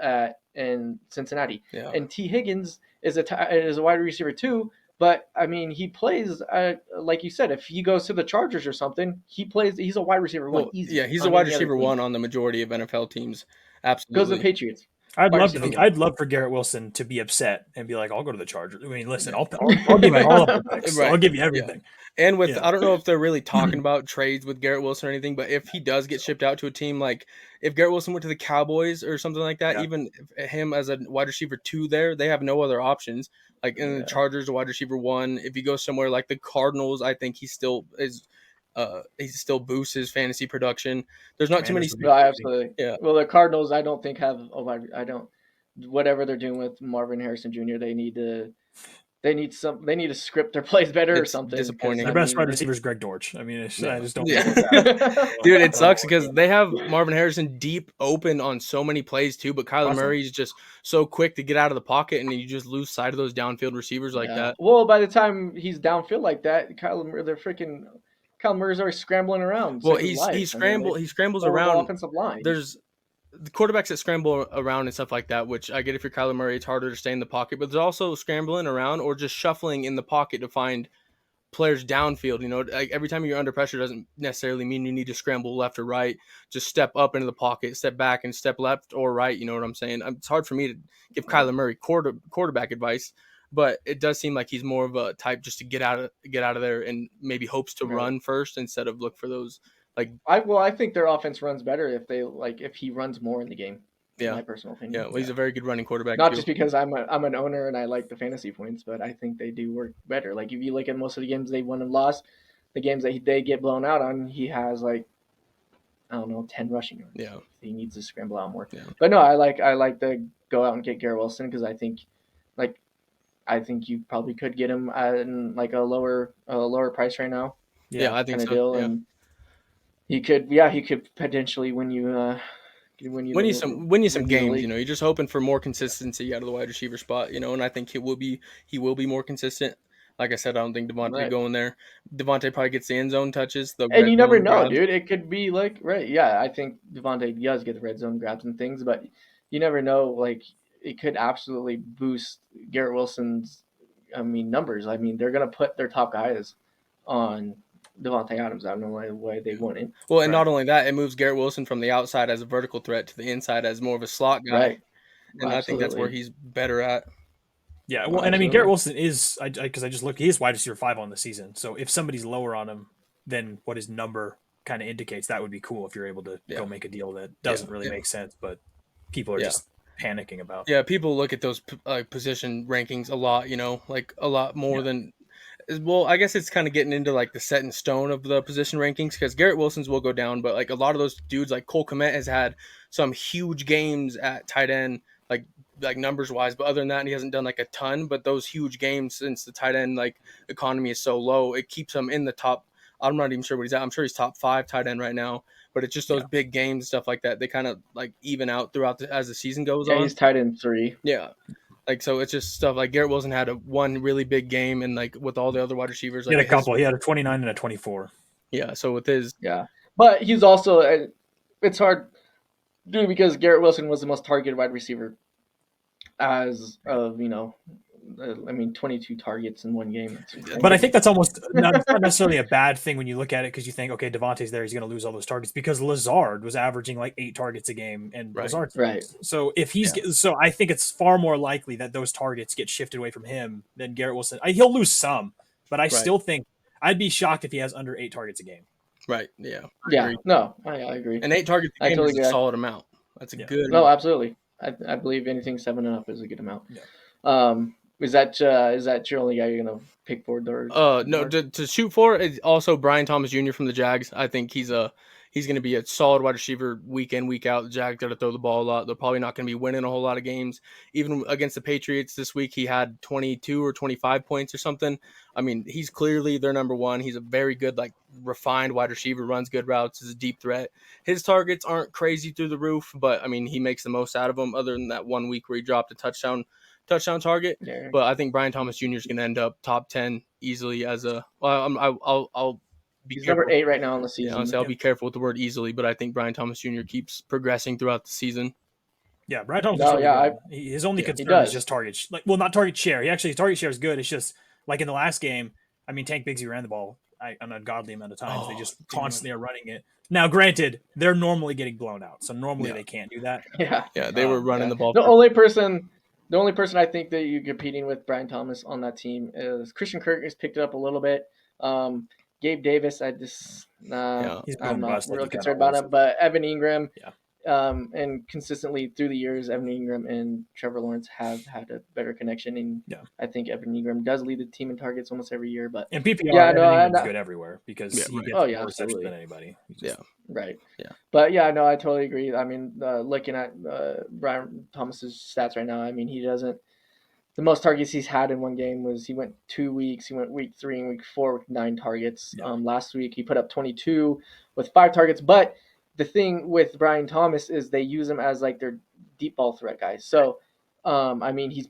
in Cincinnati. Yeah. And T Higgins is a wide receiver too. But I mean, he plays like you said. If he goes to the Chargers or something, he's a wide receiver one. Easy. Yeah, he's a wide receiver one on the majority of NFL teams. Absolutely. Goes to the Patriots. I'd love for Garrett Wilson to be upset and be like, "I'll go to the Chargers." I mean, listen, I'll give you all of the picks. I'll give you everything. Yeah. And I don't know if they're really talking about trades with Garrett Wilson or anything, but if he does get shipped out to a team, like if Garrett Wilson went to the Cowboys or something like that, even him as a wide receiver 2 there, they have no other options. Like in the Chargers, a wide receiver 1. If he goes somewhere like the Cardinals, I think he still boosts his fantasy production. There's not too many. No, absolutely. Yeah. Well, the Cardinals, I don't think have whatever they're doing with Marvin Harrison Jr. They need to script their plays better or something. Disappointing. Their best wide receiver is Greg Dortch. I mean, I just don't. Dude, it sucks because they have Marvin Harrison deep open on so many plays too, but Kyler Murray's just so quick to get out of the pocket, and you just lose sight of those downfield receivers like that. Well, by the time he's downfield like that, Kyle Murray's already scrambling around. Well, he scrambles around. Offensive line. There's the quarterbacks that scramble around and stuff like that, which I get if you're Kyler Murray, it's harder to stay in the pocket, but there's also scrambling around or just shuffling in the pocket to find players downfield. You know, like every time you're under pressure doesn't necessarily mean you need to scramble left or right. Just step up into the pocket, step back, and step left or right. You know what I'm saying? It's hard for me to give Kyler Murray quarterback advice, but it does seem like he's more of a type just to get out of there and maybe hopes to run first instead of look for those I think their offense runs better if he runs more in the game. In Yeah. my personal opinion. Yeah, well, he's a very good running quarterback Not too. just because I'm an owner and I like the fantasy points, but I think they do work better. Like if you look at most of the games they won and lost, the games that they get blown out on, he has like I don't know 10 rushing yards. Yeah. He needs to scramble out more. Yeah. But no, I like to go out and get Garrett Wilson because like I think you probably could get him at like a lower price right now. Yeah, I think kind of so. deal, Yeah. and he could potentially win you Win you some games, league. you're just hoping for more consistency out of the wide receiver spot, and I think he will be more consistent. Like I said, I don't think Devontae Right. going there. Devontae probably gets the end zone touches, the And red you never zone know, grabs. dude. It could be like right, yeah. I think Devontae does get the red zone grabs and things, but you never know. Like it could absolutely boost Garrett Wilson's. Numbers. They're gonna put their top guys on Devontae Adams. I don't know why they wouldn't. Well, and Right. not only that, it moves Garrett Wilson from the outside as a vertical threat to the inside as more of a slot guy, Right. and I think that's where Absolutely. he's better at. Yeah, well, and I mean Garrett Wilson is because I just looked, he is wide receiver 5 on the season. So if somebody's lower on him than what his number kind of indicates, that would be cool if you're able to Yeah. go make a deal that doesn't really make sense, but people are Yeah. just panicking about. Yeah, people look at those position rankings a lot, like a lot more than. Well, I guess it's kind of getting into like the set in stone of the position rankings because Garrett Wilson's will go down, but like a lot of those dudes, like Cole Kmet has had some huge games at tight end, like numbers wise. But other than that, he hasn't done like a ton. But those huge games, since the tight end like economy is so low, it keeps him in the top. I'm not even sure what he's at. I'm sure he's top 5 tight end right now. But it's just those big games and stuff like that. They kind of like even out throughout as the season goes on. He's tight end 3. Yeah. Like, so it's just stuff like Garrett Wilson had one really big game, and like with all the other wide receivers, He had a couple. He had a 29 and a 24. Yeah. So with his, but he's also it's hard, dude, because Garrett Wilson was the most targeted wide receiver as of 22 targets in one game. But I think that's almost not necessarily a bad thing when you look at it because you think, okay, Devontae's there, he's going to lose all those targets because Lazard was averaging like 8 targets a game, and Lazard's right. So if so I think it's far more likely that those targets get shifted away from him than Garrett Wilson. He'll lose some, but I still think I'd be shocked if he has under 8 targets a game. Right. Yeah. Yeah. No, I agree. And 8 targets a game is a solid amount. That's a good. No, absolutely. I believe anything 7 and up is a good amount. Yeah. Is that your only guy you're gonna pick for? No, to shoot for it's also Brian Thomas Jr. from the Jags. I think he's going to be a solid wide receiver week in, week out. The Jags got to throw the ball a lot. They're probably not going to be winning a whole lot of games. Even against the Patriots this week, he had 22 or 25 points or something. I mean, he's clearly their number one. He's a very good, like, refined wide receiver, runs good routes, is a deep threat. His targets aren't crazy through the roof, but, I mean, he makes the most out of them other than that one week where he dropped a touchdown target. Yeah. But I think Brian Thomas Jr. is going to end up top 10 easily as a – well, I'll be He's careful. number 8 right now in the season. Yeah, honestly, I'll be careful with the word easily, but I think Brian Thomas Jr. keeps progressing throughout the season. Yeah, Brian Thomas. His only concern is just target. Not target share. His target share is good. It's just like in the last game. I mean, Tank Bigsby ran the ball an ungodly amount of times. They just constantly are running it. Now, granted, they're normally getting blown out, so normally they can't do that. Yeah, they were running the ball. The only person I think that you're competing with Brian Thomas on that team is Christian Kirk has picked it up a little bit. Gabe Davis, I'm not real concerned about him, but Evan Ingram, and consistently through the years, Evan Ingram and Trevor Lawrence have had a better connection, and I think Evan Ingram does lead the team in targets almost every year. But and PPR, Ingram's good everywhere because he gets more receptions than anybody. Right. Yeah. But I totally agree. I mean, looking at Brian Thomas's stats right now, I mean, he doesn't. The most targets he's had in one game was he went 2 weeks. He went week 3 and week 4 with 9 targets. Last week he put up 22 with 5 targets. But the thing with Brian Thomas is they use him as like their deep ball threat guy. So, I mean, he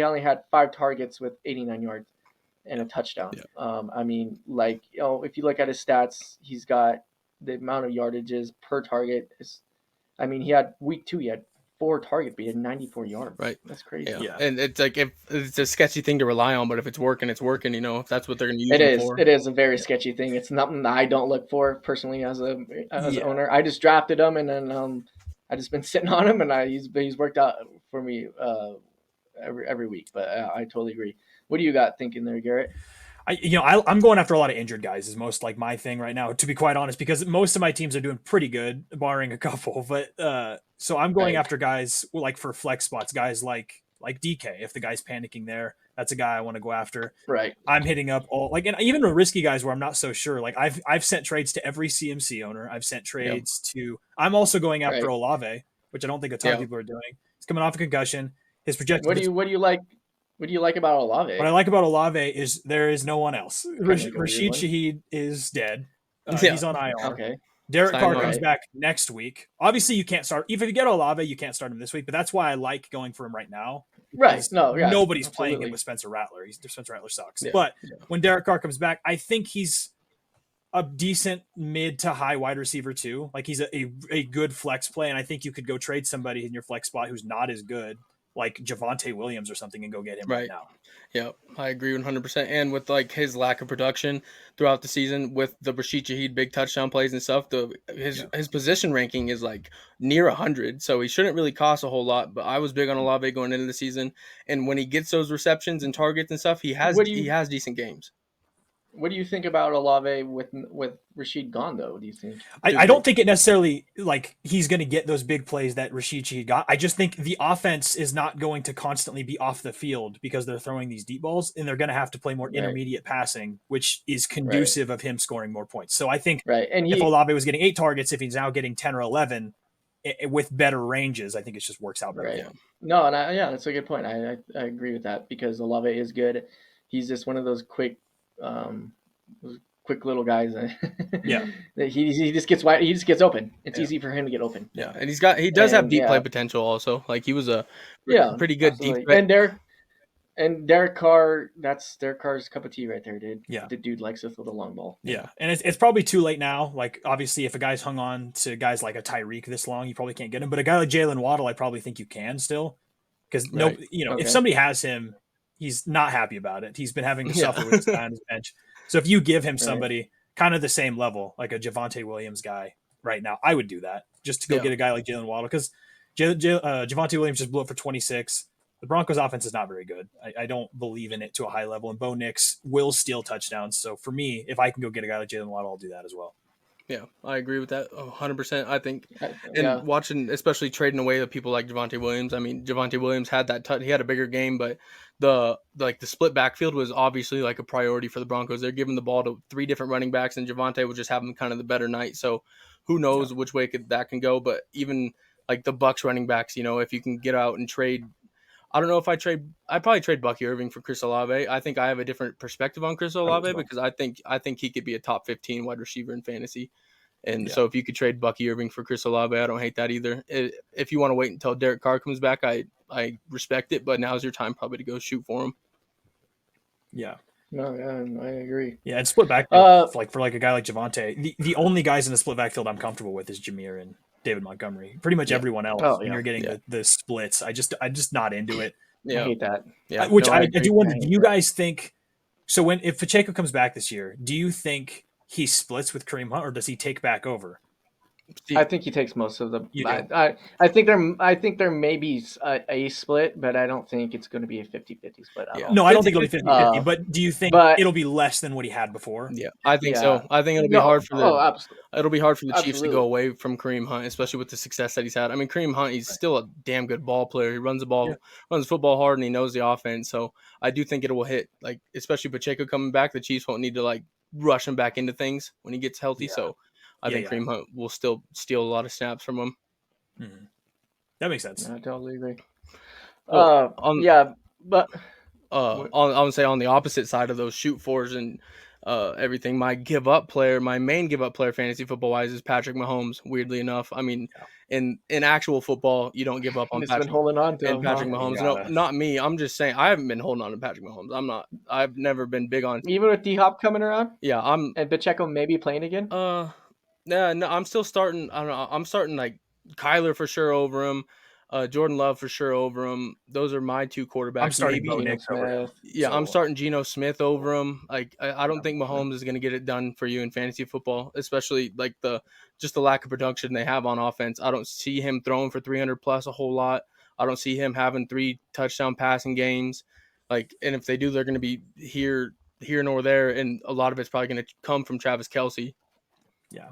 only had 5 targets with 89 yards and a touchdown. Yeah. I mean, like, if you look at his stats, he's got the amount of yardages per target. He had week 2, he had 4 targets, but he had 94 yards. Right. That's crazy. Yeah. And it's like, if it's a sketchy thing to rely on, but if it's working, it's working, if that's what they're going to use it for. It is a very sketchy thing. It's nothing that I don't look for personally as an owner. I just drafted him, and then I just been sitting on him, and he's worked out for me every week. But I totally agree. What do you got thinking there, Garrett? I'm going after a lot of injured guys is most like my thing right now, to be quite honest, because most of my teams are doing pretty good, barring a couple. But so I'm going Right. after guys like for flex spots, guys like DK. If the guy's panicking there, that's a guy I want to go after. Right. I'm hitting up all like, and even the risky guys where I'm not so sure. Like I've sent trades to every CMC owner. I've sent trades to. I'm also going after Right. Olave, which I don't think a ton of people are doing. He's coming off a concussion. His projected. What do you like? What do you like about Olave? What I like about Olave is there is no one else. Like Rashid Shaheed is dead. Yeah. He's on IR. Okay. Derek Carr Right. comes back next week. Obviously, you can't start. Even if you get Olave, you can't start him this week. But that's why I like going for him right now. Right. No. Yeah. Nobody's playing absolutely. him with Spencer Rattler. Spencer Rattler sucks. Yeah. But when Derek Carr comes back, I think he's a decent mid to high wide receiver too. Like he's a good flex play, and I think you could go trade somebody in your flex spot who's not as good, like Javonte Williams or something, and go get him right now. Yeah, I agree 100%. And with like his lack of production throughout the season, with the Rashid Shaheed big touchdown plays and stuff, his position ranking is like near 100, so he shouldn't really cost a whole lot. But I was big on Olave going into the season, and when he gets those receptions and targets and stuff, he has decent games. What do you think about Olave with Rashid gone though? Do you think? I don't think it necessarily like he's going to get those big plays that Rashid Shaheed got. I just think the offense is not going to constantly be off the field because they're throwing these deep balls, and they're going to have to play more intermediate passing, which is conducive of him scoring more points. So I think and if Olave was getting 8 targets, if he's now getting 10 or 11 with better ranges, I think it just works out better. Right. No, and that's a good point. I agree with that because Olave is good. He's just one of those quick little guys. Yeah. he just gets wide. He just gets open. It's easy for him to get open. Yeah, and he does have deep play potential also. Like he was a pretty good deep play. And Derek Carr, that's Derek Carr's cup of tea right there, dude. Yeah. The dude likes to throw the long ball. Yeah. And it's probably too late now. Like obviously if a guy's hung on to guys like a Tyreek this long, you probably can't get him. But a guy like Jalen Waddle, I probably think you can still. Because if somebody has him, he's not happy about it. He's been having to suffer with this guy on his bench. So if you give him somebody kind of the same level, like a Javonte Williams guy right now, I would do that just to go get a guy like Jalen Waddle because Javonte Williams just blew up for 26. The Broncos offense is not very good. I don't believe in it to a high level, and Bo Nix will steal touchdowns. So for me, if I can go get a guy like Jalen Waddle, I'll do that as well. Yeah, I agree with that 100%. I think, and watching, especially trading away the people like Javonte Williams. I mean, Javonte Williams had that he had a bigger game, but the split backfield was obviously like a priority for the Broncos. They're giving the ball to 3 different running backs, and Javonte was just having kind of the better night. So who knows which way that can go? But even like the Bucs running backs, if you can get out and trade. I don't know if I'd probably trade Bucky Irving for Chris Olave. I think I have a different perspective on Chris Olave because I think he could be a top 15 wide receiver in fantasy. And so if you could trade Bucky Irving for Chris Olave, I don't hate that either. If you want to wait until Derek Carr comes back, I respect it, but now's your time probably to go shoot for him. Yeah. No, I agree. Yeah, and split backfield, for a guy like Javonte, the only guys in the split backfield I'm comfortable with is Jameer and David Montgomery. Pretty much everyone else, when you're getting the splits, I'm just not into it. I hate that. Yeah, I do wonder. Do you guys think? So if Pacheco comes back this year, do you think he splits with Kareem Hunt, or does he take back over? I think he takes most of the. I think there may be a split, but I don't think it's going to be a 50-50 split. No, I don't think it'll be 50-50. But do you think it'll be less than what he had before? Yeah, I think so. I think it'll be hard for the Chiefs to go away from Kareem Hunt, especially with the success that he's had. I mean, Kareem Hunt, he's still a damn good ball player. He runs runs football hard, and he knows the offense. So I do think it will hit, like especially Pacheco coming back. The Chiefs won't need to like rush him back into things when he gets healthy. Yeah. So I think Kareem Hunt will still steal a lot of snaps from him. Mm-hmm. That makes sense. I totally agree. Well, I would say on the opposite side of those shoot fours and everything, my main give up player fantasy football wise is Patrick Mahomes. Weirdly enough, I mean, in actual football, you don't give up on Patrick. Been holding on to Patrick Mahomes. No, not me. I'm just saying I haven't been holding on to Patrick Mahomes. I've never been big on. Even with D-Hop coming around. Yeah, and Pacheco maybe playing again. No, I'm still starting. I don't know. I'm starting like Kyler for sure over him. Jordan Love for sure over him. Those are my 2 quarterbacks. I'm starting Bo Nix over him. Yeah, I'm starting Geno Smith over him. Like I don't think Mahomes is going to get it done for you in fantasy football, especially like the lack of production they have on offense. I don't see him throwing for 300 plus a whole lot. I don't see him having 3 touchdown passing games. Like, and if they do, they're going to be here here nor there, and a lot of it's probably going to come from Travis Kelce. Yeah.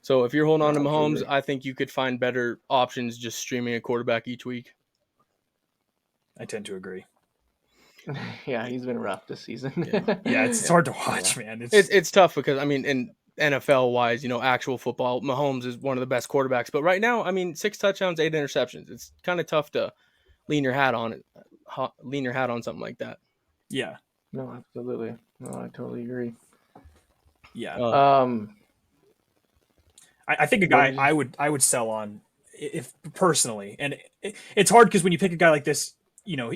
So if you're holding on to Mahomes, Absolutely. I think you could find better options just streaming a quarterback each week. I tend to agree. Yeah, he's been rough this season. Yeah, it's hard to watch, man. It's tough because, I mean, in NFL wise, actual football, Mahomes is one of the best quarterbacks. But right now, I mean, 6 touchdowns, 8 interceptions. It's kind of tough to lean your hat on it, lean your hat on something like that. yeah. No, absolutely. No, I totally agree. Yeah. I think a guy I would sell on if personally, and it's hard because when you pick a guy like this,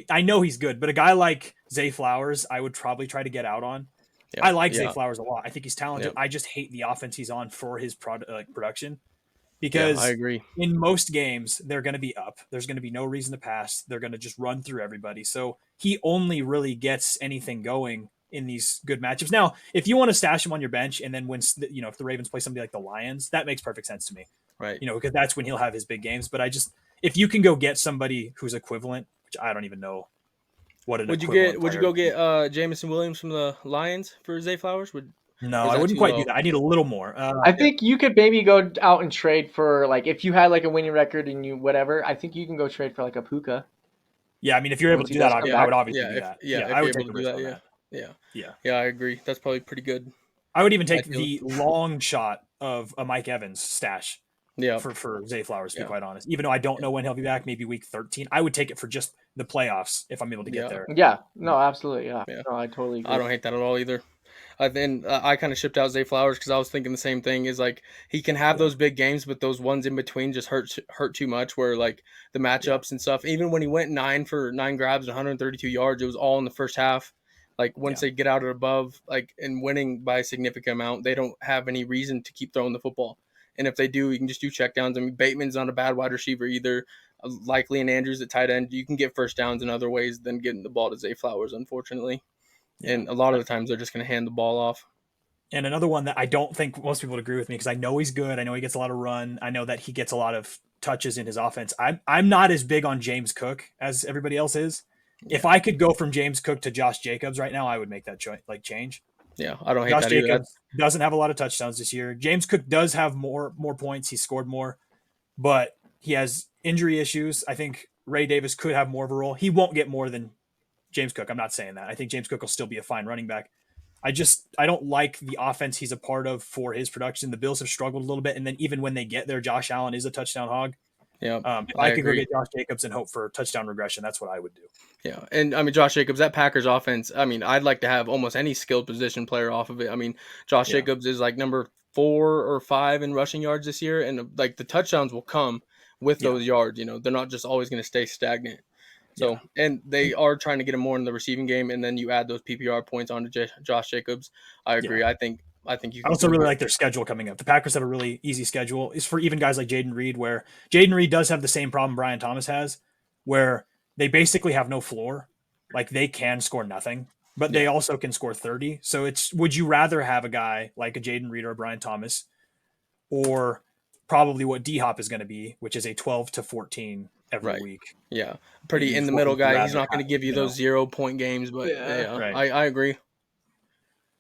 I know he's good, but a guy like Zay Flowers, I would probably try to get out on. Yeah, I like Zay Flowers a lot. I think he's talented. Yeah. I just hate the offense he's on for his production Yeah, because I agree. in most games they're going to be up. There's going to be no reason to pass. They're going to just run through everybody. So he only really gets anything going in these good matchups. Now, if you want to stash him on your bench and then when if the Ravens play somebody like the Lions, that makes perfect sense to me. Right. Because that's when he'll have his big games. But if you can go get somebody who's equivalent, which I don't even know what an would you go get Jamison Williams from the Lions for Zay Flowers? No, I wouldn't quite do that. I need a little more. I think you could maybe go out and trade for, like, if you had like a winning record and you whatever. I think you can go trade for like a Puka. Yeah, I mean, if you're able to do that, I would obviously do that. I would take the risk on that. Yeah, I agree. That's probably pretty good. I would even take the long shot of a Mike Evans stash. Yeah, for Zay Flowers, to be quite honest. Even though I don't know when he'll be back, maybe week 13, I would take it for just the playoffs if I'm able to get there. Yeah, no, absolutely, yeah. No, I totally agree. I don't hate that at all either. I kind of shipped out Zay Flowers because I was thinking the same thing. Is like he can have those big games, but those ones in between just hurt too much. Where like the matchups and stuff. Even when he went 9 for 9 grabs, 132 yards, it was all in the first half. Like once they get out and above, like and winning by a significant amount, they don't have any reason to keep throwing the football. And if they do, you can just do checkdowns. I mean, Bateman's not a bad wide receiver either. Likely and Andrews at tight end. You can get first downs in other ways than getting the ball to Zay Flowers, unfortunately. Yeah. And a lot of the times they're just going to hand the ball off. And another one that I don't think most people would agree with me because I know he's good. I know he gets a lot of run. I know that he gets a lot of touches in his offense. I'm not as big on James Cook as everybody else is. Yeah. If I could go from James Cook to Josh Jacobs right now, I would make that change. Yeah, I don't hate Josh that Jacobs either. Doesn't have a lot of touchdowns this year. James Cook does have more points. He scored more, but he has injury issues. I think Ray Davis could have more of a role. He won't get more than James Cook. I'm not saying that. I think James Cook will still be a fine running back. I don't like the offense he's a part of for his production. The Bills have struggled a little bit, and then even when they get there, Josh Allen is a touchdown hog. Yeah, if I could go get Josh Jacobs and hope for touchdown regression, that's what I would do. Yeah, and I mean Josh Jacobs, that Packers offense. I mean, I'd like to have almost any skilled position player off of it. I mean, Josh Jacobs is like number 4 or 5 in rushing yards this year, and like the touchdowns will come with those yards. They're not just always going to stay stagnant. So, and they are trying to get him more in the receiving game, and then you add those PPR points onto Josh Jacobs. I agree. I think you. I also really like their schedule coming up. The Packers have a really easy schedule. It's for even guys like Jaden Reed, where Jaden Reed does have the same problem Brian Thomas has, where they basically have no floor. Like they can score nothing, but they also can score 30. So would you rather have a guy like a Jaden Reed or a Brian Thomas, or probably what D-Hop is going to be, which is a 12 to 14 every week. Yeah. Pretty in the middle guy. He's not going to give you those 0-point games, but I agree.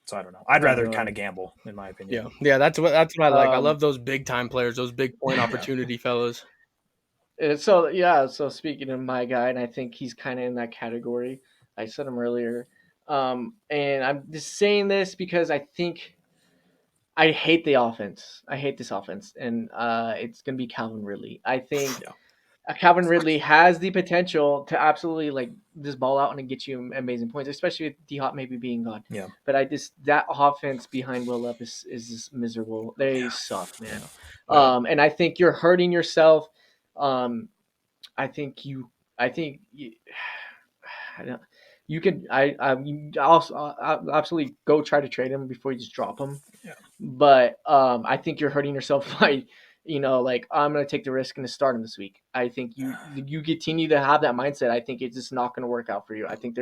So I don't know. I'd rather kind of gamble, in my opinion. Yeah. That's what I like. I love those big time players, those big point opportunity fellas. So speaking of my guy, and I think he's kind of in that category. I said him earlier, and I'm just saying this because I think I hate the offense. I hate this offense, and it's gonna be Calvin Ridley. I think Calvin Ridley has the potential to absolutely like just ball out and get you amazing points, especially with D-Hop maybe being gone. Yeah. But that offense behind Will Levis is just miserable. They suck, man. And I think you're hurting yourself. I think you can also absolutely go try to trade him before you just drop him. Yeah. But I think you're hurting yourself by like I'm going to take the risk and to start him this week. I think you continue to have that mindset. I think it's just not going to work out for you. I think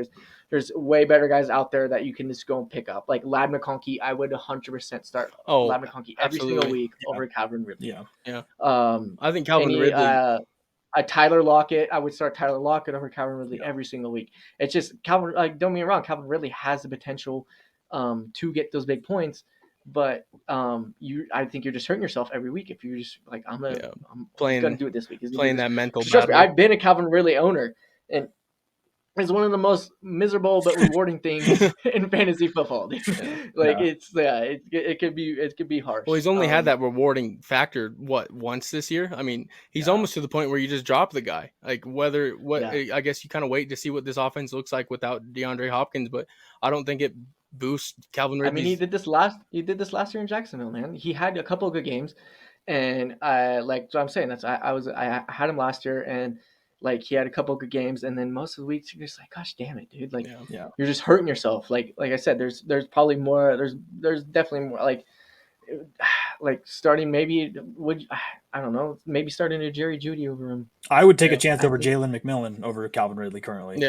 there's way better guys out there that you can just go and pick up. Like Lad McConkey, I would 100% start Lad McConkey every single week over Calvin Ridley. Yeah. I think Calvin Ridley. Tyler Lockett, I would start Tyler Lockett over Calvin Ridley every single week. It's just Calvin. Like, don't get me wrong, Calvin Ridley has the potential to get those big points. But I think you're just hurting yourself every week if you're just like, I'm just gonna do it this week. Playing that mental Trust me, battle. I've been a Calvin Ridley owner, and it's one of the most miserable but rewarding things in fantasy football. Like it could be harsh. Well, he's only had that rewarding factor once this year. I mean, he's almost to the point where you just drop the guy. Like I guess you kind of wait to see what this offense looks like without DeAndre Hopkins, but I don't think it boosts Calvin Ridley's. I mean, he did this last year in Jacksonville, man. He had a couple of good games, and so I'm saying I had him last year, and like he had a couple of good games, and then most of the weeks you're just like, gosh damn it, dude, like you're just hurting yourself. Like I said, there's probably more. There's definitely more. Like starting maybe I don't know, maybe starting a Jerry Jeudy over him. I would take a chance over Jalen McMillan over Calvin Ridley currently.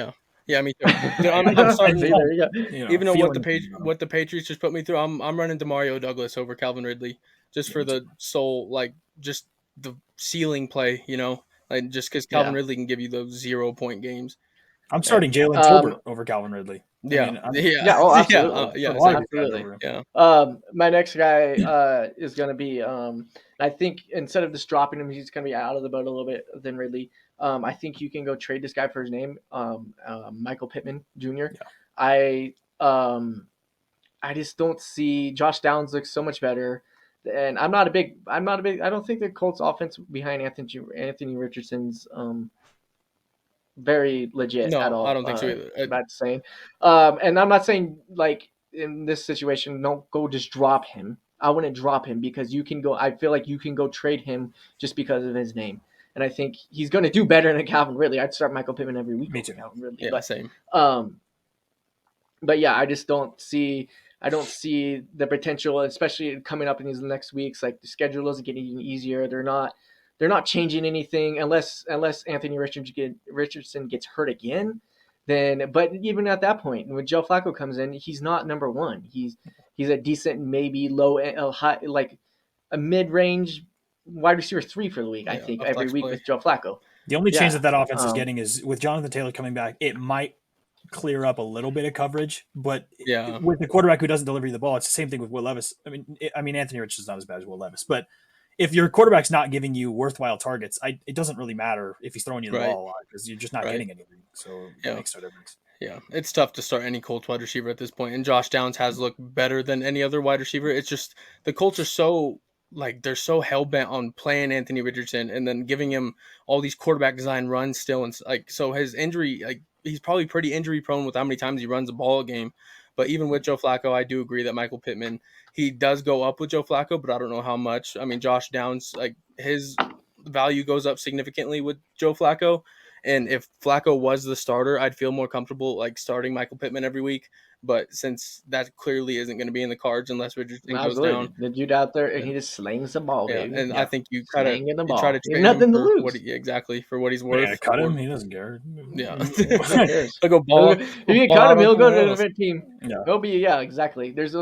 Yeah, me too. I'm starting. There you go. Even though what the Patriots just put me through, I'm running Demario Douglas over Calvin Ridley just for the just the ceiling play, like just because Calvin Ridley can give you those 0-point games. I'm starting Jalen Tolbert over Calvin Ridley. Absolutely. Absolutely. My next guy is going to be. I think instead of just dropping him, he's going to be out of the boat a little bit than Ridley. I think you can go trade this guy for his name, Michael Pittman Jr. I just don't see Josh Downs looks so much better, and I don't think the Colts offense behind Anthony Richardson's very legit at all. I don't think so either. I'm not saying, and I'm not saying like in this situation, don't go just drop him. I wouldn't drop him because you can go. I feel like you can go trade him just because of his name. And I think he's going to do better than Calvin Ridley. I'd start Michael Pittman every week. Me too. Calvin Ridley. Yeah, same. But yeah, I just don't see. I don't see the potential, especially coming up in these next weeks. Like the schedule isn't getting any easier. They're not changing anything unless Anthony Richardson gets hurt again. Then, but even at that point, when Joe Flacco comes in, he's not number one. He's a decent, maybe low, high, like a mid-range wide receiver 3 for the week, I think, every week with Joe Flacco. The only change that offense is getting is with Jonathan Taylor coming back, it might clear up a little bit of coverage, but with the quarterback who doesn't deliver you the ball, it's the same thing with Will Levis. I mean, Anthony Richardson's not as bad as Will Levis, but if your quarterback's not giving you worthwhile targets, it doesn't really matter if he's throwing you the ball a lot because you're just not getting anything. So that makes no difference. Yeah, it's tough to start any Colts wide receiver at this point, and Josh Downs has looked better than any other wide receiver. It's just the Colts are so they're so hell bent on playing Anthony Richardson and then giving him all these quarterback design runs still, and so his injury, he's probably pretty injury prone with how many times he runs the ball a game. But even with Joe Flacco, I do agree that Michael Pittman, he does go up with Joe Flacco, but I don't know how much. I mean, Josh Downs, his value goes up significantly with Joe Flacco. And if Flacco was the starter, I'd feel more comfortable starting Michael Pittman every week. But since that clearly isn't going to be in the cards unless Richardson goes down, the dude out there and he just slings the ball, baby. And I think you try to trade nothing him to for lose. for what he's worth. Yeah, cut him. He doesn't care. Yeah, if go ball. If you cut him, he'll go to a different team. Yeah, he'll be exactly. There's.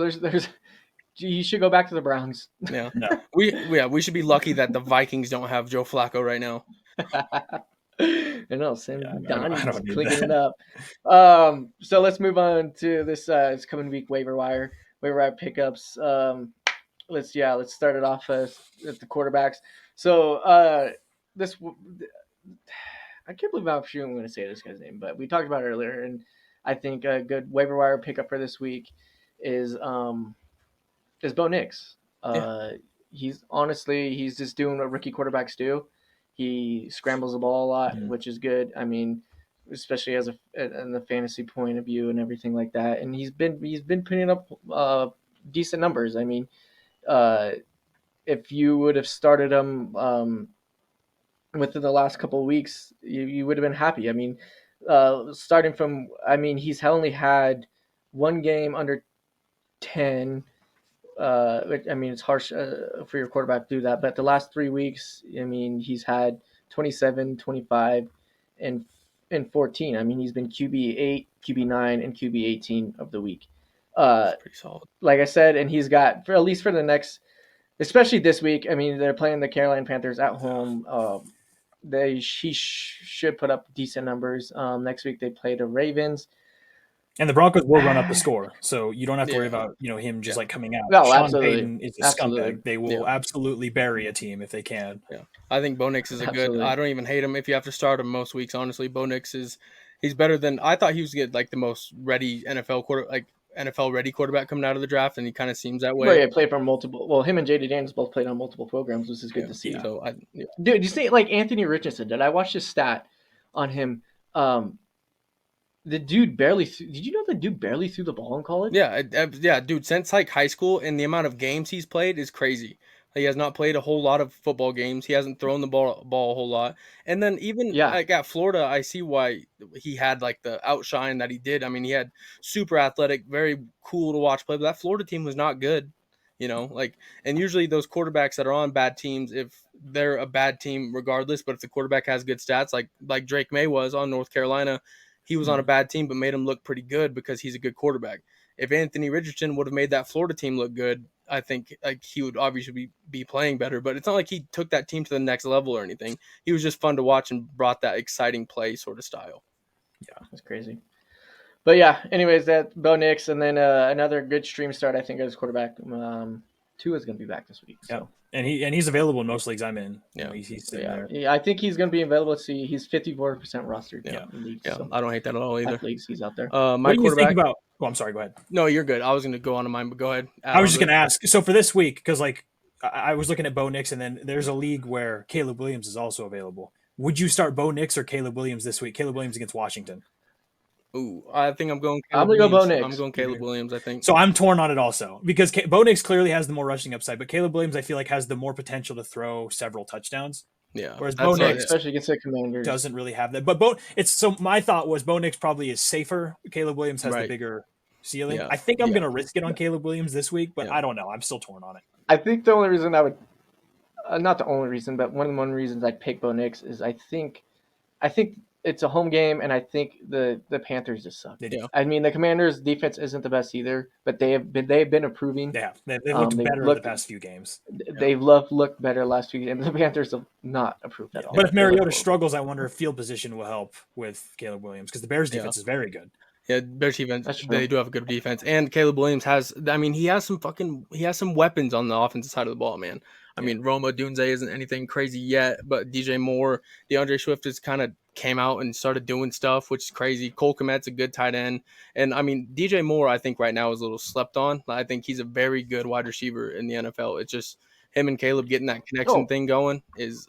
You should go back to the Browns. Yeah, no. We should be lucky that the Vikings don't have Joe Flacco right now. I know, Sam Donnie's clinking it up. So let's move on to this coming week waiver wire pickups. Let's start it off at the quarterbacks. So I can't believe how few I'm going to say this guy's name, but we talked about it earlier, and I think a good waiver wire pickup for this week is Bo Nix. He's just doing what rookie quarterbacks do. He scrambles the ball a lot, which is good. I mean, especially in the fantasy point of view and everything like that. And he's been putting up decent numbers. I mean, if you would have started him within the last couple of weeks, you would have been happy. I mean, he's only had one game under 10. It's harsh for your quarterback to do that, but the last 3 weeks, he's had 27, 25, and 14. I mean, he's been QB8, QB9, and QB18 of the week. That's pretty solid. Like I said, and he's got, at least for the next, especially this week, they're playing the Carolina Panthers at home. He should put up decent numbers. Next week they play the Ravens. And the Broncos will run up the score, so you don't have to worry Yeah. about him just like coming out. No, Sean absolutely. Payton is a Absolutely. scumbag. They will absolutely bury a team if they can. Yeah, I think Bo Nix is a good. Absolutely. I don't even hate him if you have to start him most weeks. Honestly, Bo Nix he's better than I thought he was get like the most ready NFL ready quarterback coming out of the draft, and he kind of seems that Well, way. yeah, played for multiple. Well, him and JD Daniels both played on multiple programs, which is good to see. So Dude, you see, like Anthony Richardson. Did I watch this stat on him? The dude barely. Did you know the dude barely threw the ball in college? yeah, dude. Since like high school and the amount of games he's played is crazy. He has not played a whole lot of football games. He hasn't thrown the ball a whole lot. And then even Yeah. like at Florida, I see why he had like the outshine that he did. I mean, he had super athletic, very cool to watch play. But that Florida team was not good. And usually those quarterbacks that are on bad teams, if they're a bad team regardless, but if the quarterback has good stats, like Drake May was on North Carolina, he was on a bad team, but made him look pretty good because he's a good quarterback. If Anthony Richardson would have made that Florida team look good, I think like he would obviously be playing better. But it's not like he took that team to the next level or anything. He was just fun to watch and brought that exciting play sort of style. Yeah, that's crazy. But yeah, anyways, that Bo Nix, and then another good stream start. I think as quarterback. Tua is going to be back this week. So. Yeah. And he's available in most leagues I'm in. Yeah, he's sitting there. Yeah, I think he's going to be available. See, he's 54% rostered. Yeah, in leagues, yeah. so. I don't hate that at all either. Leagues, he's out there. What do you think about? Oh, I'm sorry. Go ahead. No, you're good. I was going to go on to mine, but go ahead. I was just going to ask. So for this week, because like I was looking at Bo Nix, and then there's a league where Caleb Williams is also available. Would you start Bo Nix or Caleb Williams this week? Caleb Williams against Washington. Ooh, I think I'm going. I'm gonna go Bo Nix. I'm going Caleb Williams. I think. So I'm torn on it also because Bo Nix clearly has the more rushing upside, but Caleb Williams I feel like has the more potential to throw several touchdowns. Yeah. Whereas Bo Nix, especially against the Commanders, doesn't really have that. But my thought was Bo Nix probably is safer. Caleb Williams has the bigger ceiling. Yeah. I think I'm gonna risk it on Caleb Williams this week, but I don't know. I'm still torn on it. I think the only reason I would, not the only reason, but one of the reasons I'd pick Bo Nix is I think it's a home game, and I think the Panthers just suck. They do. I mean, the Commanders' defense isn't the best either, but they've been improving. They have. They've looked better in the past few games. They've looked better last few games. The Panthers have not improved at all. But if Mariota struggles, I wonder if field position will help with Caleb Williams because the Bears' defense is very good. Yeah, Bears defense. They do have a good defense, and Caleb Williams has. I mean, he has some weapons on the offensive side of the ball, man. I mean, Roma Dunze isn't anything crazy yet, but DJ Moore, DeAndre Swift has kind of came out and started doing stuff, which is crazy. Cole Kmet's a good tight end, and I mean, DJ Moore, I think right now is a little slept on. I think he's a very good wide receiver in the NFL. It's just him and Caleb getting that connection thing going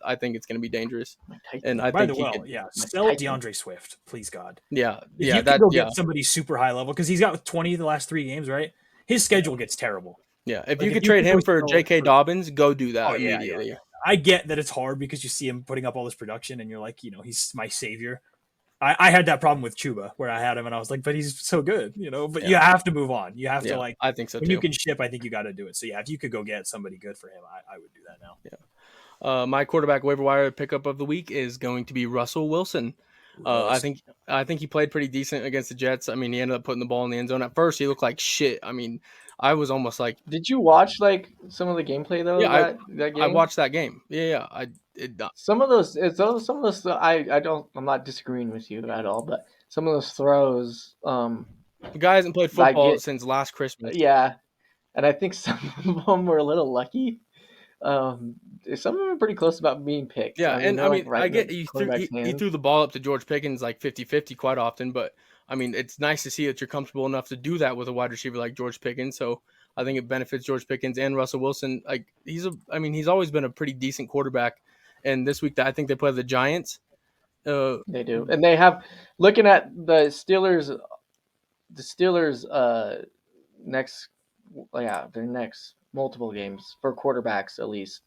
I think it's going to be dangerous. And I think sell DeAndre Swift, please God. Yeah, if you could go get somebody super high level because he's got 20 the last 3 games, right? His schedule gets terrible. Yeah, if you could trade him for J.K. Dobbins, go do that immediately. Yeah. I get that it's hard because you see him putting up all this production, and you're like, he's my savior. I had that problem with Chuba where I had him, and I was like, but he's so good, But you have to move on. You have to I think so when too. you can ship, I think you got to do it. So yeah, if you could go get somebody good for him, I would do that now. Yeah. My quarterback waiver wire pickup of the week is going to be Russell Wilson. I think he played pretty decent against the Jets. I mean, he ended up putting the ball in the end zone. At first, he looked like shit. I mean, I was almost like. Did you watch like some of the gameplay though? Yeah, that game? I watched that game. Yeah. Some of those. I'm not disagreeing with you at all, but some of those throws. The guy hasn't played football since last Christmas. Yeah, and I think some of them were a little lucky. Some of them are pretty close about being picked. Yeah, I get he threw the ball up to George Pickens like 50-50 quite often, but I mean, it's nice to see that you're comfortable enough to do that with a wide receiver like George Pickens. So I think it benefits George Pickens and Russell Wilson. Like he's always been a pretty decent quarterback, and this week I think they play the Giants. They do, and they have looking at the Steelers. The Steelers their next multiple games for quarterbacks at least.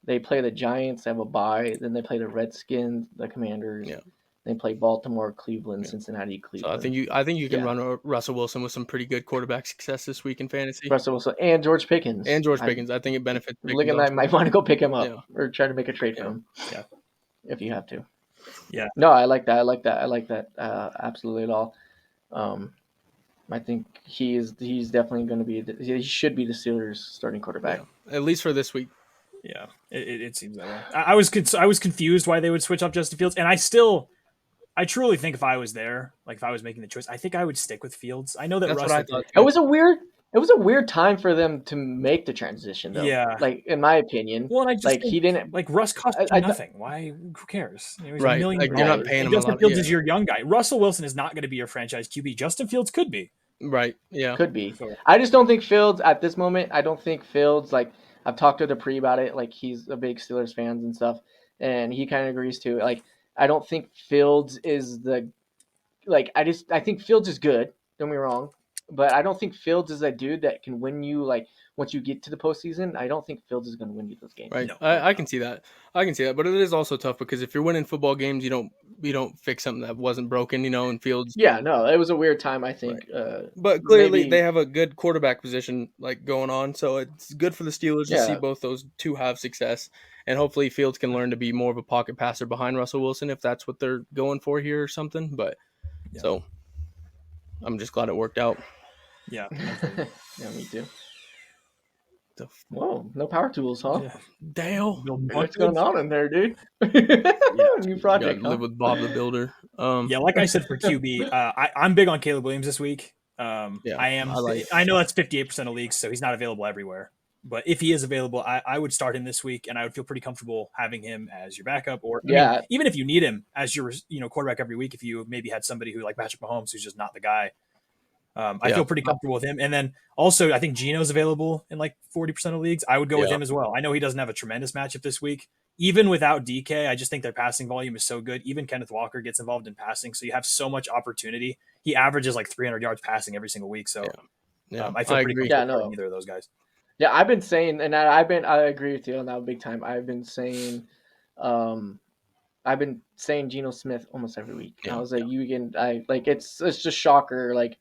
They play the Giants, they have a bye, then they play the Redskins, the Commanders. Yeah. They play Baltimore, Cleveland, Cincinnati, Cleveland. So I think you can run Russell Wilson with some pretty good quarterback success this week in fantasy. Russell Wilson and George Pickens. I think it benefits. Looking at that, might want to go pick him up or try to make a trade for him. Yeah, if you have to. Yeah. No, I like that. Absolutely at all. I think he's definitely going to be. He should be the Steelers' starting quarterback, at least for this week. Yeah, it seems that way. I was confused why they would switch up Justin Fields, and I still I truly think if I was there, like if I was making the choice, I think I would stick with Fields. I know that That's what I Russell. thought. It was a weird time for them to make the transition, though. Yeah. Like in my opinion, Well, and I just like think he didn't. like Russ cost you I nothing. Why? Who cares? You know, he's Right. $1 million. Like, you're not Right. paying And him a Justin lot. Fields Yeah. is your young guy. Russell Wilson is not going to be your franchise QB. Justin Fields could be. Right. Yeah. Could be. So I just don't think Fields at this moment. I don't think Fields, like, I've talked to the pre about it. Like, he's a big Steelers fans and stuff, and he kind of agrees too. Like, I don't think Fields is the I think Fields is good. Don't get me wrong, but I don't think Fields is that dude that can win you like once you get to the postseason. I don't think Fields is going to win you those games. Right. No. I can see that. I can see that. But it is also tough because if you're winning football games, you don't fix something that wasn't broken, in Fields. Yeah, no, it was a weird time. I think. But clearly Maybe, they have a good quarterback position like going on, so it's good for the Steelers to see yeah, both those two have success. And hopefully Fields can learn to be more of a pocket passer behind Russell Wilson if that's what they're going for here or something. But Yeah. so I'm just glad it worked out. yeah. yeah, me too. The Whoa, no power tools, huh? Yeah. Dale. What's going on in there, dude? New Got project, to live huh? with Bob the Builder. Yeah, like I said for QB, I'm big on Caleb Williams this week. Yeah, I am. I I know that's 58% of leagues, so he's not available everywhere. But if he is available, I would start him this week, and I would feel pretty comfortable having him as your backup. Or I mean, Yeah, even if you need him as your quarterback every week, if you maybe had somebody who like Patrick Mahomes, who's just not the guy. I Yeah. feel pretty comfortable with him. And then also, I think Geno's available in like 40% of leagues. I would go with Yeah. him as well. I know he doesn't have a tremendous matchup this week. Even without DK, I just think their passing volume is so good. Even Kenneth Walker gets involved in passing, so you have so much opportunity. He averages like 300 yards passing every single week. So Yeah, I feel I pretty agree. comfortable Yeah, with no. either of those guys. yeah. I've been saying, and I agree with you on that big time. I've been saying Geno Smith almost every week. Yeah. I was like, it's just shocker, like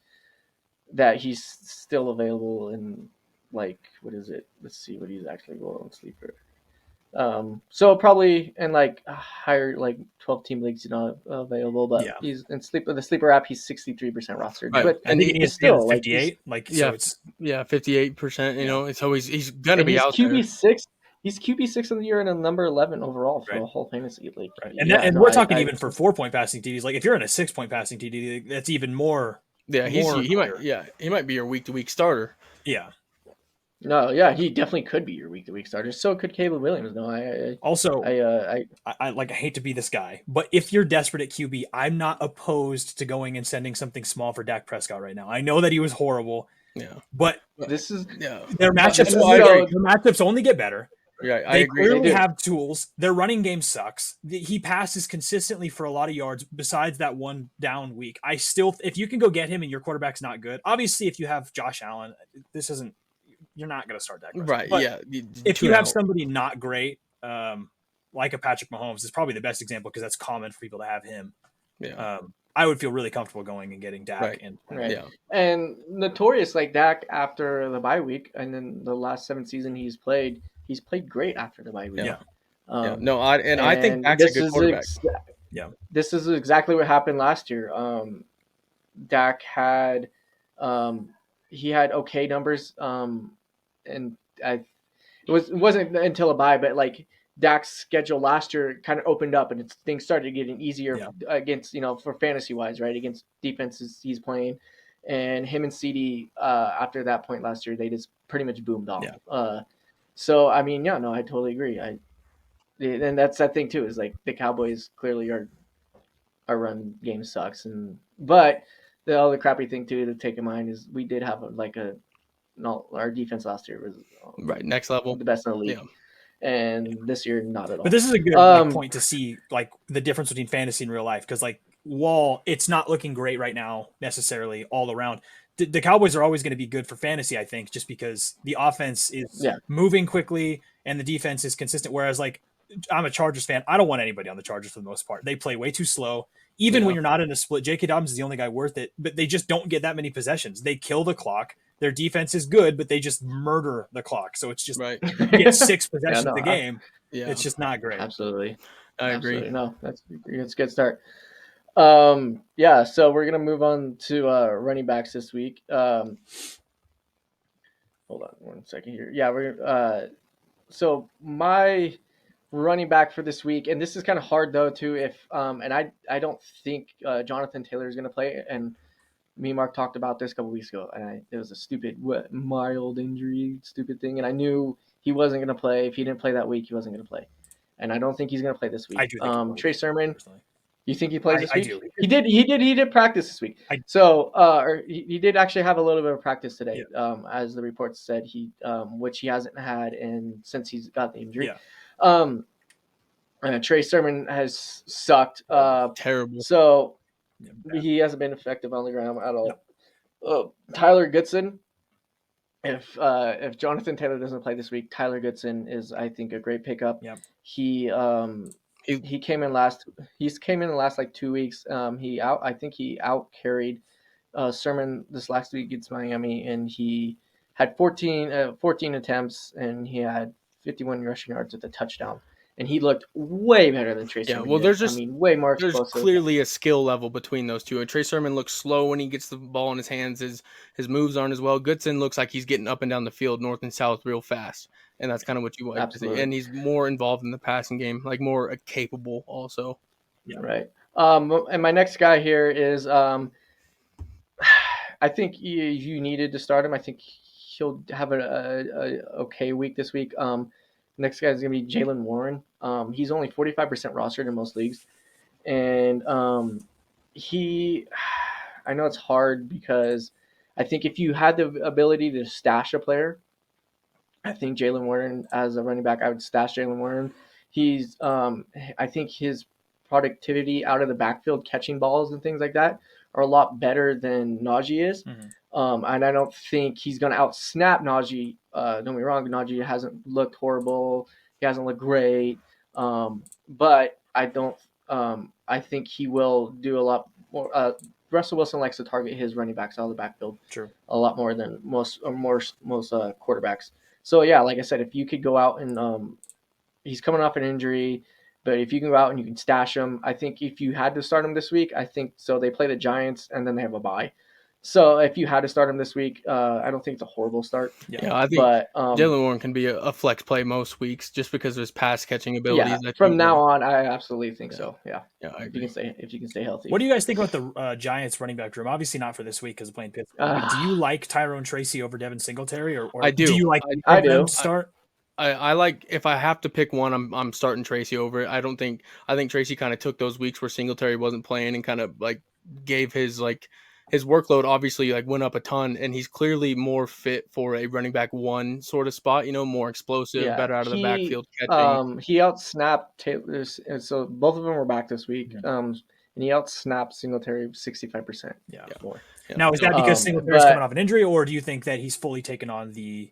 that he's still available and like what is it? Let's see what he's actually going on sleeper. So probably in like a higher like 12-team leagues, not available, but Yeah. he's in the sleeper app. He's 63% rostered, Right. but I think he- he it's is still like 58. Like Yeah. so, it's 58%. Yeah. So he's gonna and be he's out QB there. six. He's QB6 of the year and a number 11 overall for Right. a whole fantasy league. right. Yeah, no, we're talking I even for 4-point passing TDs. Like if you're in a 6-point passing TD, that's even more. Yeah, he clear. might be your week to week starter. Yeah. No, yeah, he definitely could be your week to week starter. So could Caleb Williams. No, Also, I I hate to be this guy, but if you're desperate at QB, I'm not opposed to going and sending something small for Dak Prescott right now. I know that he was horrible, Yeah. but this is Yeah. their matchups No, I agree. their matchups only get better. Yeah, I They agree. clearly They do. have tools. Their running game sucks. He passes consistently for a lot of yards besides that one down week. I still, if you can go get him and your quarterback's not good, obviously if you have Josh Allen, you're not going to start Dak Prescott. Right. But Yeah. if you have somebody not great, like a Patrick Mahomes is probably the best example because that's common for people to have him. Yeah. I would feel really comfortable going and getting Dak. Right. And Right. Yeah. And notorious like Dak after the bye week, and then the last 7 seasons he's played great after the bye week. Yeah. Yeah. No, I think and Dak's a this good is quarterback. Yeah. This is exactly what happened last year. Dak had he had okay numbers, and it wasn't until a bye, but like Dak's schedule last year kind of opened up and things started getting easier Yeah. against, for fantasy wise, right? Against defenses he's playing. And him and CD, after that point last year, they just pretty much boomed off. Yeah. So, I mean, yeah, no, I totally agree. And that's that thing too, is like the Cowboys clearly our run game sucks. But the other crappy thing too to take in mind is we did have our defense last year was Right. Next level. the best in the league. Yeah. And this year, not at all. But this is a good point to see like the difference between fantasy and real life because like Wall, it's not looking great right now necessarily all around. The Cowboys are always going to be good for fantasy, I think, just because the offense is moving quickly and the defense is consistent. Whereas like I'm a Chargers fan, I don't want anybody on the Chargers for the most part. They play way too slow. Even when you're not in a split, J.K. Dobbins is the only guy worth it, but they just don't get that many possessions. They kill the clock. Their defense is good, but they just murder the clock. So it's just Right. get 6 possessions a game. Yeah. It's just not great. Absolutely. I agree. Absolutely. No, it's a good start. So we're gonna move on to running backs this week. Hold on 1 second here. Yeah, we're so my running back for this week, and this is kind of hard though too. If and I don't think Jonathan Taylor is going to play. And me and Mark talked about this a couple weeks ago, and it was a stupid mild injury, stupid thing, and I knew he wasn't going to play. If he didn't play that week, he wasn't going to play, and I don't think he's going to play this week. I do think he Trey plays, Sermon. personally. You think he plays this I week? do. He did practice this week. Or he did actually have a little bit of practice today, as the reports said, which he hasn't had since he's got the injury. Trey Sermon has sucked. Terrible. So he hasn't been effective on the ground at all. Tyler Goodson. If Jonathan Taylor doesn't play this week, Tyler Goodson is, I think, a great pickup. Yep. He came in last. He's came in the last like 2 weeks. I think he out carried Sermon this last week against Miami, and he had 14 attempts, and he had 51 rushing yards with a touchdown. And he looked way better than Trey Sermon. Well, there's just way more explosive. There's clearly a skill level between those two. And Trey Sermon looks slow when he gets the ball in his hands. His moves aren't as well. Goodson looks like he's getting up and down the field, north and south, real fast. And that's kind of what you want to see. And he's more involved in the passing game, like more capable also. Yeah. Right. And my next guy here is I think you needed to start him. I think he'll have a okay week this week. Next guy is going to be Jaylen Warren. He's only 45% rostered in most leagues. And I know it's hard because I think if you had the ability to stash a player, I think Jaylen Warren as a running back, I would stash Jaylen Warren. He's, I think his productivity out of the backfield, catching balls and things like that, are a lot better than Najee is. Mm-hmm. And I don't think he's going to out-snap Najee. Don't get me wrong, Najee hasn't looked horrible. He hasn't looked great. But I don't. I think he will do a lot more. Russell Wilson likes to target his running backs out of the backfield. True. A lot more than most quarterbacks. So yeah, like I said, if you could go out and he's coming off an injury. But if you can go out and you can stash him, I think if you had to start him this week, I think so. They play the Giants and then they have a bye. So if you had to start him this week, I don't think it's a horrible start. Yeah, I think Jaylen Warren can be a flex play most weeks just because of his pass catching abilities. Yeah, from now on, I absolutely think so. Yeah, I agree. If you can stay healthy. What do you guys think about the Giants running back room? Obviously not for this week because of playing Pittsburgh. But do you like Tyrone Tracy over Devin Singletary, or I do. Do you like I do. them to start? I like, if I have to pick one, I'm starting Tracy over it. I think Tracy kind of took those weeks where Singletary wasn't playing and kind of like gave his workload obviously like went up a ton, and he's clearly more fit for a running back one sort of spot, more explosive, better out of the backfield catching. He outsnapped Taylor, so both of them were back this week. And he outsnapped Singletary 65%. Yeah. More. Now is that because Singletary's coming off an injury, or do you think that he's fully taken on the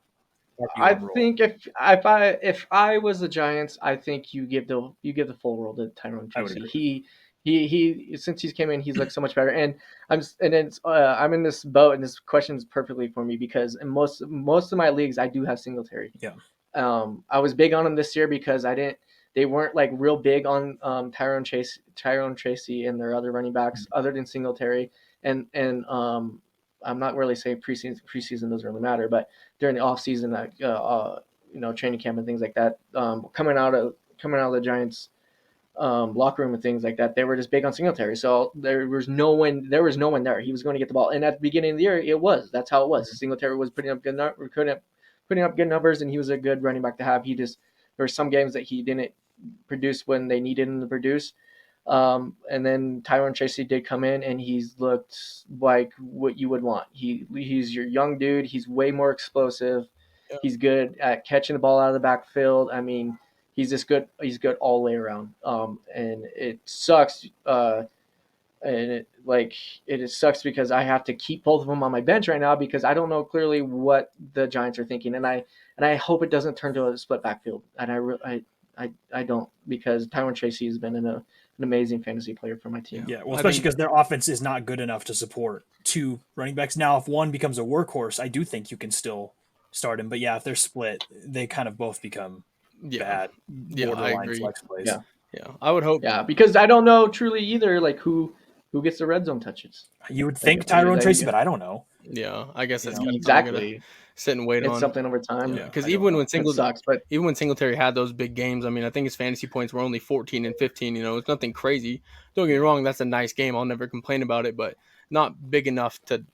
I think if I was the Giants, I think you give the full role to Tyrone Tracy. He since he's came in, he's looked so much better. And I'm in this boat, and this question is perfectly for me because in most of my leagues I do have Singletary. Yeah. I was big on him this year because they weren't like real big on Tyrone Tracy and their other running backs other than Singletary. And I'm not really saying preseason doesn't really matter, but during the off season, training camp and things like that, coming out of the Giants locker room and things like that, they were just big on Singletary. So there was no one there. He was going to get the ball, and at the beginning of the year, that's how it was. Singletary was putting up good numbers, and he was a good running back to have. There were some games that he didn't produce when they needed him to produce. And then Tyrone Tracy did come in, and he's looked like what you would want. He's your young dude. He's way more explosive. Yeah. He's good at catching the ball out of the backfield. I mean, he's just good. He's good all the way around. And it sucks. It sucks because I have to keep both of them on my bench right now because I don't know clearly what the Giants are thinking, and I hope it doesn't turn to a split backfield. And I don't, because Tyrone Tracy has been an amazing fantasy player for my team. Yeah, well, especially because their offense is not good enough to support two running backs. Now, if one becomes a workhorse, I do think you can still start him. But yeah, if they're split, they kind of both become bad. Yeah, I agree. Flex plays. Yeah, I would hope. Yeah, because I don't know truly either, like who gets the red zone touches. You would think Tyrone Tracy, but I don't know. Yeah, I guess that's exactly. sit and wait it's on. something over time. Yeah, because I don't even know. when It sucks, but even when Singletary had those big games, I mean, I think his fantasy points were only 14 and 15. You know, it's nothing crazy. Don't get me wrong, that's a nice game. I'll never complain about it, but not big enough to,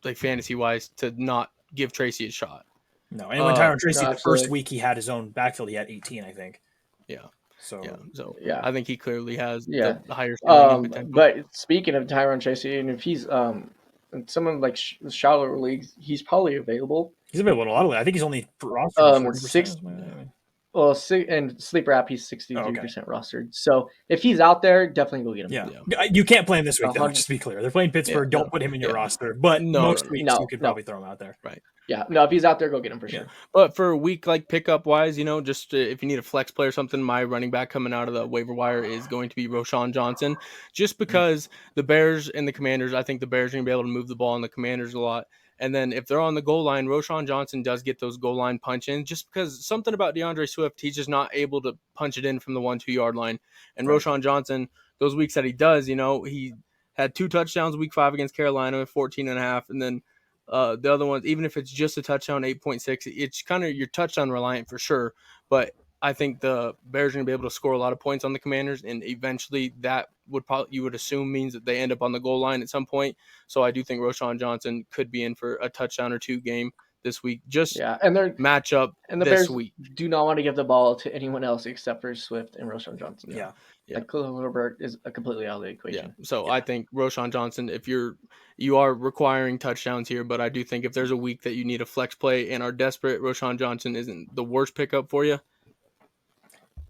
like, fantasy wise, to not give Tracy a shot. No, and when Tyron Tracy, no, the first absolutely. week he had his own backfield, he had 18, I think. Yeah, So yeah. So Yeah. I think he clearly has Yeah. the higher ceiling and potential. But speaking of Tyron Tracy, and if he's in someone like shallower leagues, he's probably available. he's available in a lot of leagues. I think he's only rostered 40%. Well, and sleeper app, he's 63% rostered. So if he's out there, definitely go get him. Yeah. You can't play him this week, though, 100 just to be clear. They're playing Pittsburgh. Don't put him in your roster. But No, most weeks, No, you could no. probably throw him out there. Right. Yeah, no, if he's out there, go get him for sure. But for a week like pickup wise, you know, just if you need a flex play or something, my running back coming out of the waiver wire is going to be Roshan Johnson, just because the Bears and the Commanders, I think the Bears are going to be able to move the ball on the Commanders a lot. And then if they're on the goal line, Roshan Johnson does get those goal line punch in, just because something about DeAndre Swift, he's just not able to punch it in from the 1-2 yard line. And Roshan Johnson, those weeks that he does, you know, he had 2 touchdowns week 5 against Carolina with 14.5, and then the other ones, even if it's just a touchdown, 8.6, it's kind of your touchdown reliant for sure. But I think the Bears are going to be able to score a lot of points on the Commanders, and eventually that would probably, you would assume, means that they end up on the goal line at some point. So I do think Roshan Johnson could be in for a touchdown or 2 game this week. Just and they're matchup and the this Bears week. do not want to give the ball to anyone else except for Swift and Roshan Johnson. Yeah. Like Khalil Herbert is completely out of the equation. So I think Roshan Johnson, if you are requiring touchdowns here, but I do think if there's a week that you need a flex play and are desperate, Roshan Johnson isn't the worst pickup for you.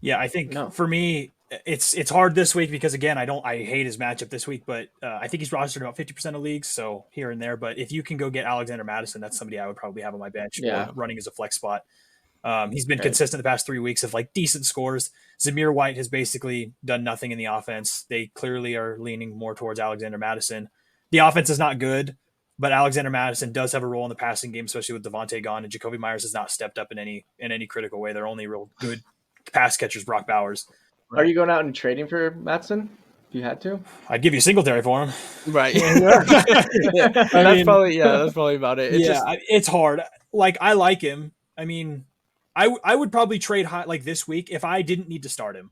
Yeah, I think for me, it's hard this week because again, I hate his matchup this week, but I think he's rostered about 50% of leagues, so here and there. But if you can go get Alexander Madison, that's somebody I would probably have on my bench or running as a flex spot. He's been consistent the past 3 weeks of like decent scores. Zamir White has basically done nothing in the offense. They clearly are leaning more towards Alexander Madison. The offense is not good, but Alexander Madison does have a role in the passing game, especially with Devontae gone, and Jacoby Myers has not stepped up in any critical way. Their only real good pass catchers, Brock Bowers. Are you going out and trading for Madison? If you had to, I'd give you Singletary for him. Right. That's probably about it. It's hard. Like I like him. I mean, I would probably trade high like this week if I didn't need to start him.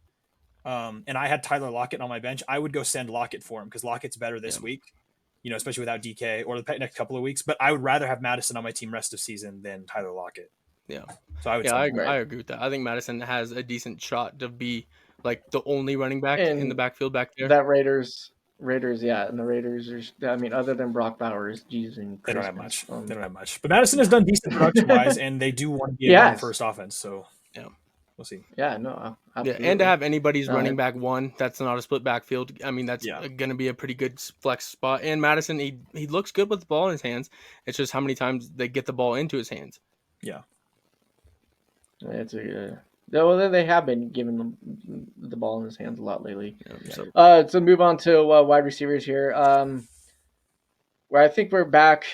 And I had Tyler Lockett on my bench. I would go send Lockett for him because Lockett's better this week, you know, especially without DK or the next couple of weeks. But I would rather have Madison on my team rest of season than Tyler Lockett. Yeah. So I would. I agree with that. I think Madison has a decent shot to be like the only running back in the backfield back there. That Raiders, and the Raiders are. I mean, other than Brock Bowers, Jesus, they don't have much. They don't have much. But Madison has done decent production wise, and they do want to be a first offense. So we'll see. Yeah, no, absolutely. And to have anybody's running back one, that's not a split backfield. I mean, that's going to be a pretty good flex spot. And Madison, he looks good with the ball in his hands. It's just how many times they get the ball into his hands. Yeah. It's well, they have been giving them the ball in his hands a lot lately. So move on to wide receivers here, where I think we're back.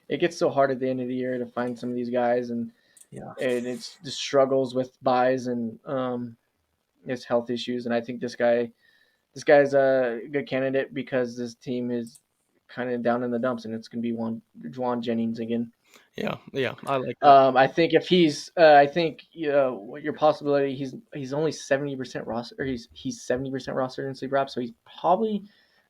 It gets so hard at the end of the year to find some of these guys, and it's the struggles with buys and his health issues. And I think this guy's a good candidate because this team is kind of down in the dumps, and it's going to be Juwan Jennings again. Yeah, I like that. I think if he's, I think your possibility, he's only 70% roster, or he's 70% rostered in sleeper app, so he's probably,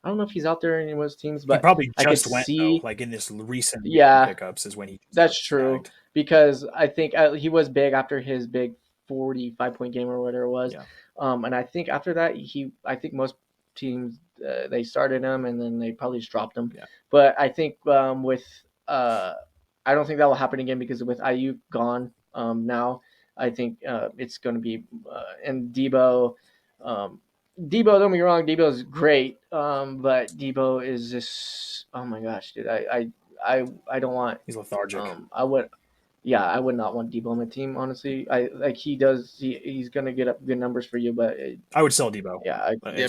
I don't know if he's out there in any of those teams, but he probably just I went see, though, like in this recent pickups is when he. That's true because I think he was big after his big 45-point game or whatever it was, and I think after that I think most teams they started him and then they probably just dropped him, but I think with I don't think that will happen again because with Ayuk gone now, I think it's going to be and Debo. Debo, don't get me wrong, Debo is great, but Debo is just, oh my gosh, dude, I don't want. He's lethargic. I would not want Debo on my team, honestly. He's gonna get up good numbers for you, but I would sell Debo.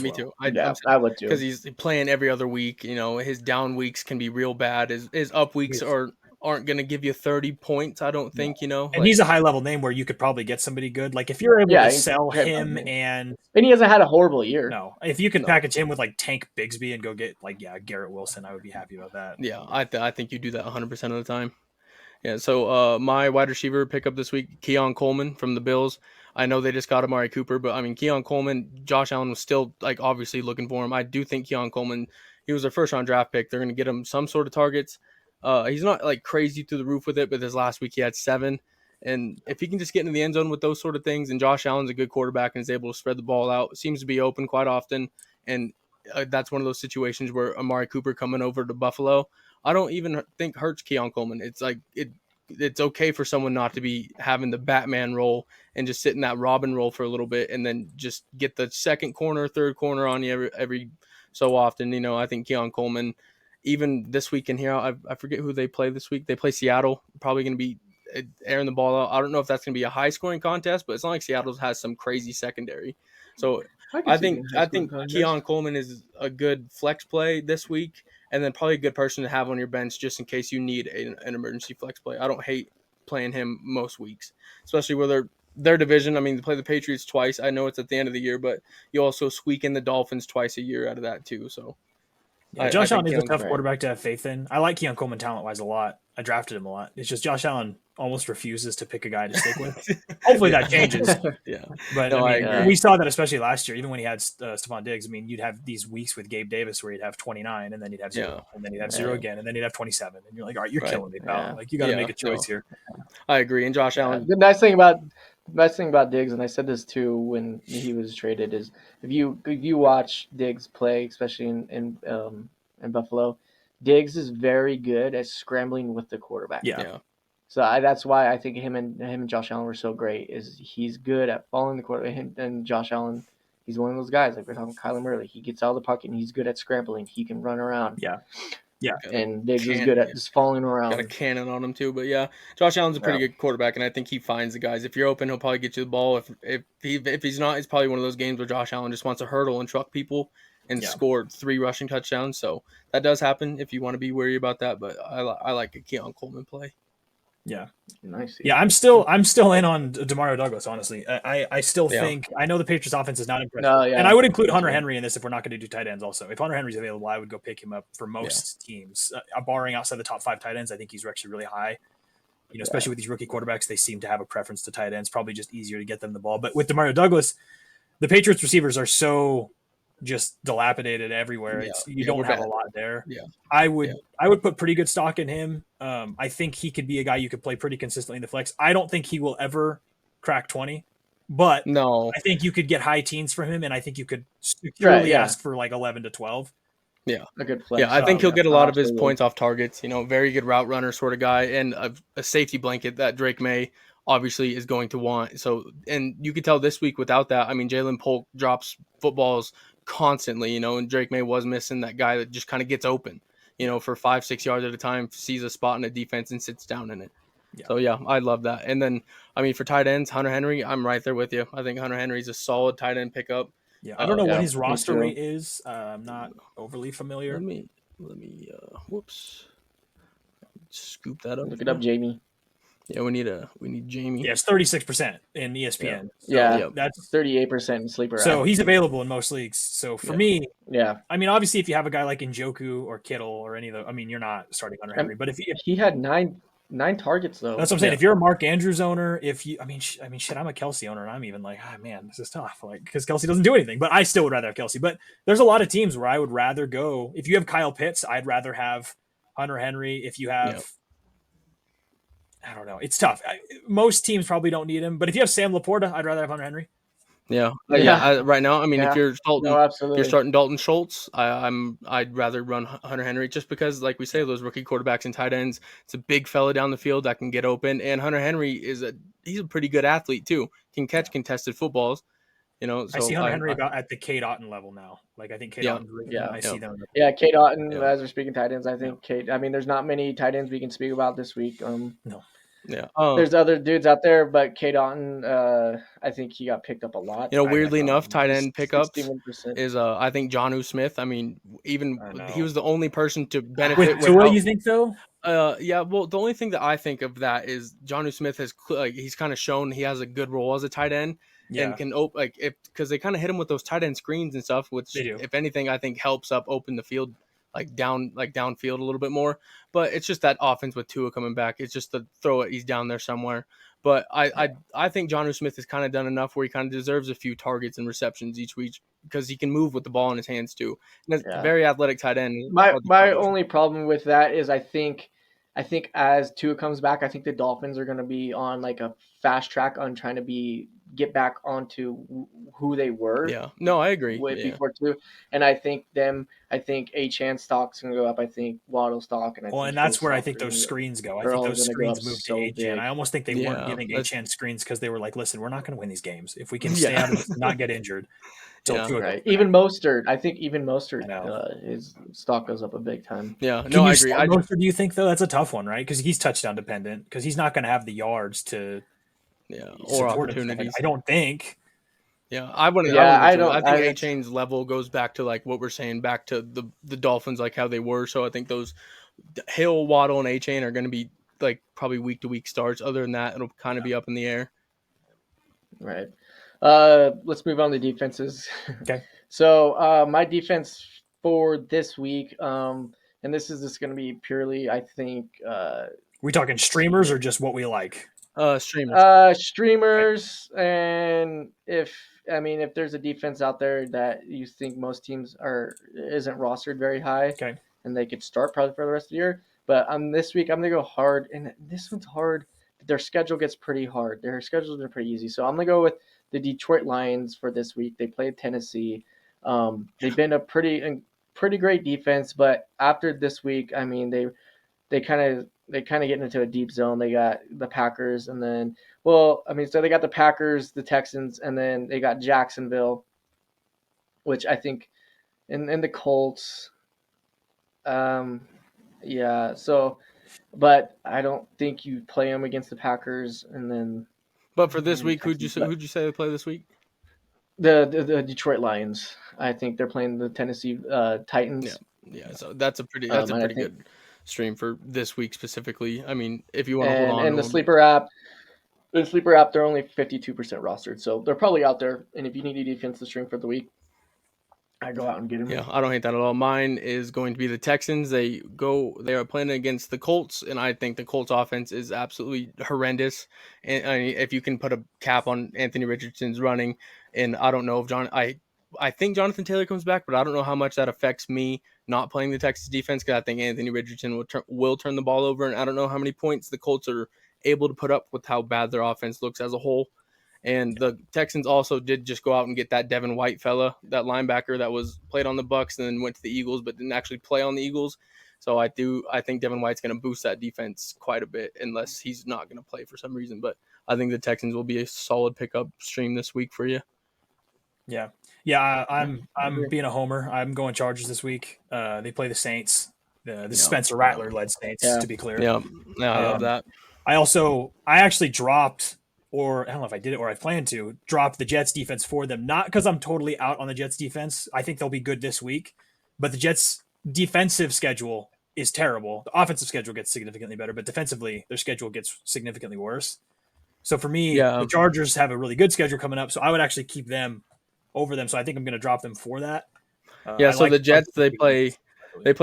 Me too. I would too because he's playing every other week. You know, his down weeks can be real bad. His up weeks are aren't going to give you 30 points. I don't think, And like, he's a high level name where you could probably get somebody good. Like if you're able to sell him and he hasn't had a horrible year. No, if you could package him with like Tank Bigsby and go get Garrett Wilson, I would be happy about that. Yeah, I think you do that 100% of the time. Yeah, so my wide receiver pickup this week, Keon Coleman from the Bills. I know they just got Amari Cooper, but I mean, Keon Coleman, Josh Allen was still like obviously looking for him. I do think Keon Coleman, he was their first round draft pick. They're going to get him some sort of targets. He's not like crazy through the roof with it, but this last week he had 7. And if he can just get into the end zone with those sort of things, and Josh Allen's a good quarterback and is able to spread the ball out, seems to be open quite often. And that's one of those situations where Amari Cooper coming over to Buffalo, I don't even think hurts Keon Coleman. It's like it's okay for someone not to be having the Batman role and just sit in that Robin role for a little bit and then just get the second corner, third corner on you every so often. I think Keon Coleman, even this week in here, I forget who they play this week. They play Seattle, probably going to be airing the ball out. I don't know if that's going to be a high scoring contest, but it's not like Seattle has some crazy secondary. So I think Keon Coleman is a good flex play this week, and then probably a good person to have on your bench just in case you need an emergency flex play. I don't hate playing him most weeks, especially where their division. I mean, they play the Patriots twice. I know it's at the end of the year, but you also squeak in the Dolphins twice a year out of that too. So Josh Allen is a tough quarterback to have faith in. I like Keon Coleman talent-wise a lot. I drafted him a lot. It's just Josh Allen almost refuses to pick a guy to stick with. Hopefully that changes. Yeah. But we saw that especially last year, even when he had Stephon Diggs. I mean, you'd have these weeks with Gabe Davis where he'd have 29 and then he'd have 0 and then he'd have 0 again and then he'd have 27. And you're like, all right, you're killing me, pal. Yeah. Like you got to make a choice here. I agree. And Josh Allen. The nice thing about Diggs, and I said this too when he was traded, is if you watch Diggs play, especially in Buffalo, Diggs is very good at scrambling with the quarterback. Yeah. So that's why I think him and Josh Allen were so great. Is he's good at following the quarterback. And Josh Allen, he's one of those guys like we're talking Kyler Murray. He gets out of the pocket and he's good at scrambling. He can run around. Yeah. And Diggs is good at just following around. Got a cannon on him too, but yeah, Josh Allen's a pretty good quarterback, and I think he finds the guys. If you're open, he'll probably get you the ball. If he's not, it's probably one of those games where Josh Allen just wants to hurdle and truck people and score 3 rushing touchdowns. So that does happen if you want to be wary about that. But I like a Keon Coleman play. Yeah. Nice. Yeah, I'm still in on Demario Douglas, honestly. I still think I know the Patriots offense is not impressive. And I would include Hunter Henry in this if we're not going to do tight ends also. If Hunter Henry's available, I would go pick him up for most teams. Barring outside the top 5 tight ends, I think he's actually really high. Especially with these rookie quarterbacks, they seem to have a preference to tight ends. Probably just easier to get them the ball. But with Demario Douglas, the Patriots receivers are so just dilapidated everywhere. You don't have a lot there. I would put pretty good stock in him. I think he could be a guy you could play pretty consistently in the flex. I don't think he will ever crack 20, but I think you could get high teens for him, and I think you could securely ask for like 11 to 12. Yeah, a good flex. Yeah, I think he'll get a lot of his points off targets. Very good route runner sort of guy, and a safety blanket that Drake May obviously is going to want. So, and you could tell this week without that. I mean, Jalen Polk drops footballs constantly, and Drake May was missing that guy that just kind of gets open, for 5-6 yards at a time, sees a spot in a defense and sits down in it. So yeah, I love that. And then, I mean, for tight ends, Hunter Henry, I'm right there with you. I think Hunter Henry's a solid tight end pickup. Yeah, I don't know what his roster rate is. I'm not overly familiar. Let me whoops, scoop that up. Look it up, Jamie. Yeah, we need Jamie. Yeah, it's 36% in ESPN. That's 38% in sleeper. So he's available in most leagues. So for me, I mean, obviously, if you have a guy like Njoku or Kittle or any of the, I mean, you're not starting Hunter Henry. But if he had nine targets though, that's what I'm saying. If you're a Mark Andrews owner, I mean, shit, I'm a Kelsey owner, and I'm even like, man, this is tough. Like, because Kelsey doesn't do anything, but I still would rather have Kelsey. But there's a lot of teams where I would rather go. If you have Kyle Pitts, I'd rather have Hunter Henry. If you have I don't know. It's tough. Most teams probably don't need him, but if you have Sam Laporta, I'd rather have Hunter Henry. Yeah. Right now, I mean, if you're starting Dalton Schultz, I'd rather run Hunter Henry just because, like we say, those rookie quarterbacks and tight ends, it's a big fella down the field that can get open, and Hunter Henry he's a pretty good athlete too. Can catch contested footballs. So I see Hunter Henry about at the Cade Otton level now. Like I think Cade Otton. I see them. Yeah, Cade Otton. As we're speaking tight ends, I think Cade. I mean, there's not many tight ends we can speak about this week. No. Yeah. There's other dudes out there, but K Dotton, I think he got picked up a lot. Weirdly enough, tight He's end pickups 61%. is I think Jonnu Smith. I mean, even I know. he was the only person to benefit With Tua, without. you think though? Yeah. Well, the only thing that I think of that is Jonnu Smith has he's kind of shown he has a good role as a tight end and Yeah, can open because they kind of hit him with those tight end screens and stuff, which they do. if anything I think helps up open the field downfield a little bit more. But it's just that offense with Tua coming back. It's just to throw it. He's down there somewhere. But I think Jonnu Smith has kind of done enough where he kind of deserves a few targets and receptions each week because he can move with the ball in his hands too. And that's Yeah. very athletic tight end. My only problem with that is I think as Tua comes back, I think the Dolphins are going to be on like a fast track on trying to get back onto who they were. Yeah. No, I agree. Before Tua, and I think A-Chan stock's going to go up. I think Waddle stock, And that's where I think those screens go. I think those screens moved to AJ, and I almost think they weren't giving A-Chan screens because they were like, "Listen, we're not going to win these games if we can stay out of this and not get injured." Right. Even Mostert, I think his stock goes up a big time. Yeah, no, I agree. Mostert, do you think though that's a tough one, right? Because he's touchdown dependent. Because he's not going to have the yards to or opportunities. I don't think. Yeah, I wouldn't. Yeah, I think A-Chain's level goes back to like what we're saying, back to the Dolphins, like how they were. So I think those Hill, Waddle, and A-Chain are going to be like probably week to week starts. Other than that, it'll kind of be up in the air. Right. Let's move on to defenses. Okay. So my defense for this week, and this is just going to be purely, I think. We talking streamers or just what we like? Streamers, and if there's a defense out there that you think most teams isn't rostered very high, okay, and they could start probably for the rest of the year. But this week I'm gonna go hard, and this one's hard. Their schedule gets pretty hard. Their schedules are pretty easy, so I'm gonna go with the Detroit Lions for this week. They played Tennessee. They've been a pretty great defense, but after this week, I mean they kind of get into a deep zone. They got the Packers, and then so they got the Packers, the Texans, and then they got Jacksonville, which I think, and the Colts. Yeah. So, but I don't think you play them against the Packers, and then. But for this week, who'd you say they play this week? The Detroit Lions. I think they're playing the Tennessee Titans. Yeah. So that's a pretty good stream for this week specifically. I mean, if you want to hold on. And the sleeper app, they're only 52% rostered, so they're probably out there. And if you need a defense to stream for the week, I go out and get them. Yeah, I don't hate that at all. Mine is going to be the Texans. They are playing against the Colts, and I think the Colts offense is absolutely horrendous. And I mean, if you can put a cap on Anthony Richardson's running, and I don't know if I think Jonathan Taylor comes back, but I don't know how much that affects me not playing the Texas defense, because I think Anthony Richardson will turn the ball over, and I don't know how many points the Colts are able to put up with how bad their offense looks as a whole. And the Texans also did just go out and get that Devin White fella, that linebacker that was played on the Bucs and then went to the Eagles, but didn't actually play on the Eagles. So I think Devin White's going to boost that defense quite a bit, unless he's not going to play for some reason. But I think the Texans will be a solid pickup stream this week for you. Yeah. I'm being a homer. I'm going Chargers this week. They play the Saints, the Spencer Rattler led Saints, to be clear. Yeah, I love that. I actually dropped. Or I don't know if I did it or I plan to drop the Jets defense for them. Not because I'm totally out on the Jets defense. I think they'll be good this week. But the Jets defensive schedule is terrible. The offensive schedule gets significantly better, but defensively their schedule gets significantly worse. So for me, the Chargers have a really good schedule coming up. So I would actually keep them over them. So I think I'm going to drop them for that. So the Jets, they play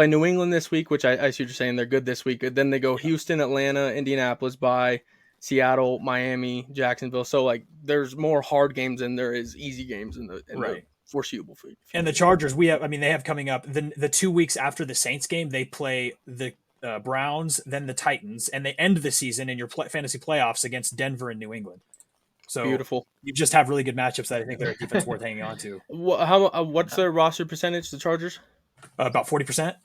New England this week, which I see what you're saying. They're good this week. Then they go Houston, Atlanta, Indianapolis, bye. Seattle, Miami, Jacksonville. So like, there's more hard games than there is easy games in the foreseeable future. And the Chargers, they have coming up the 2 weeks after the Saints game. They play the Browns, then the Titans, and they end the season in your fantasy playoffs against Denver and New England. So beautiful. You just have really good matchups that I think they're a defense worth hanging on to. What's their roster percentage? The Chargers about 40%.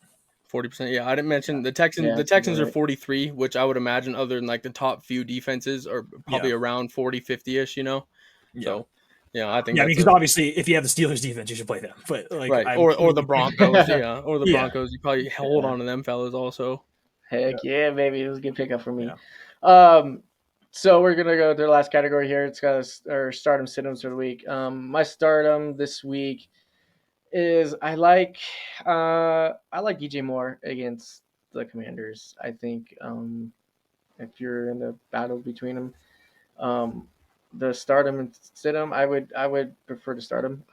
40%. Yeah, I didn't mention the Texans. Yeah, the Texans are 43, which I would imagine, other than like the top few defenses, are probably around 40, 50-ish, you know? Yeah. So, I think because obviously if you have the Steelers defense, you should play them. But or the Broncos, or the Broncos, you probably hold on to them fellas also. Heck yeah, baby. It was a good pickup for me. So we're gonna go to the last category here. It's got our stardom sit-ins for the week. My stardom this week is I like DJ Moore against the Commanders. I think if you're in the battle between them, um, the stardom and sit him, I would prefer to start him.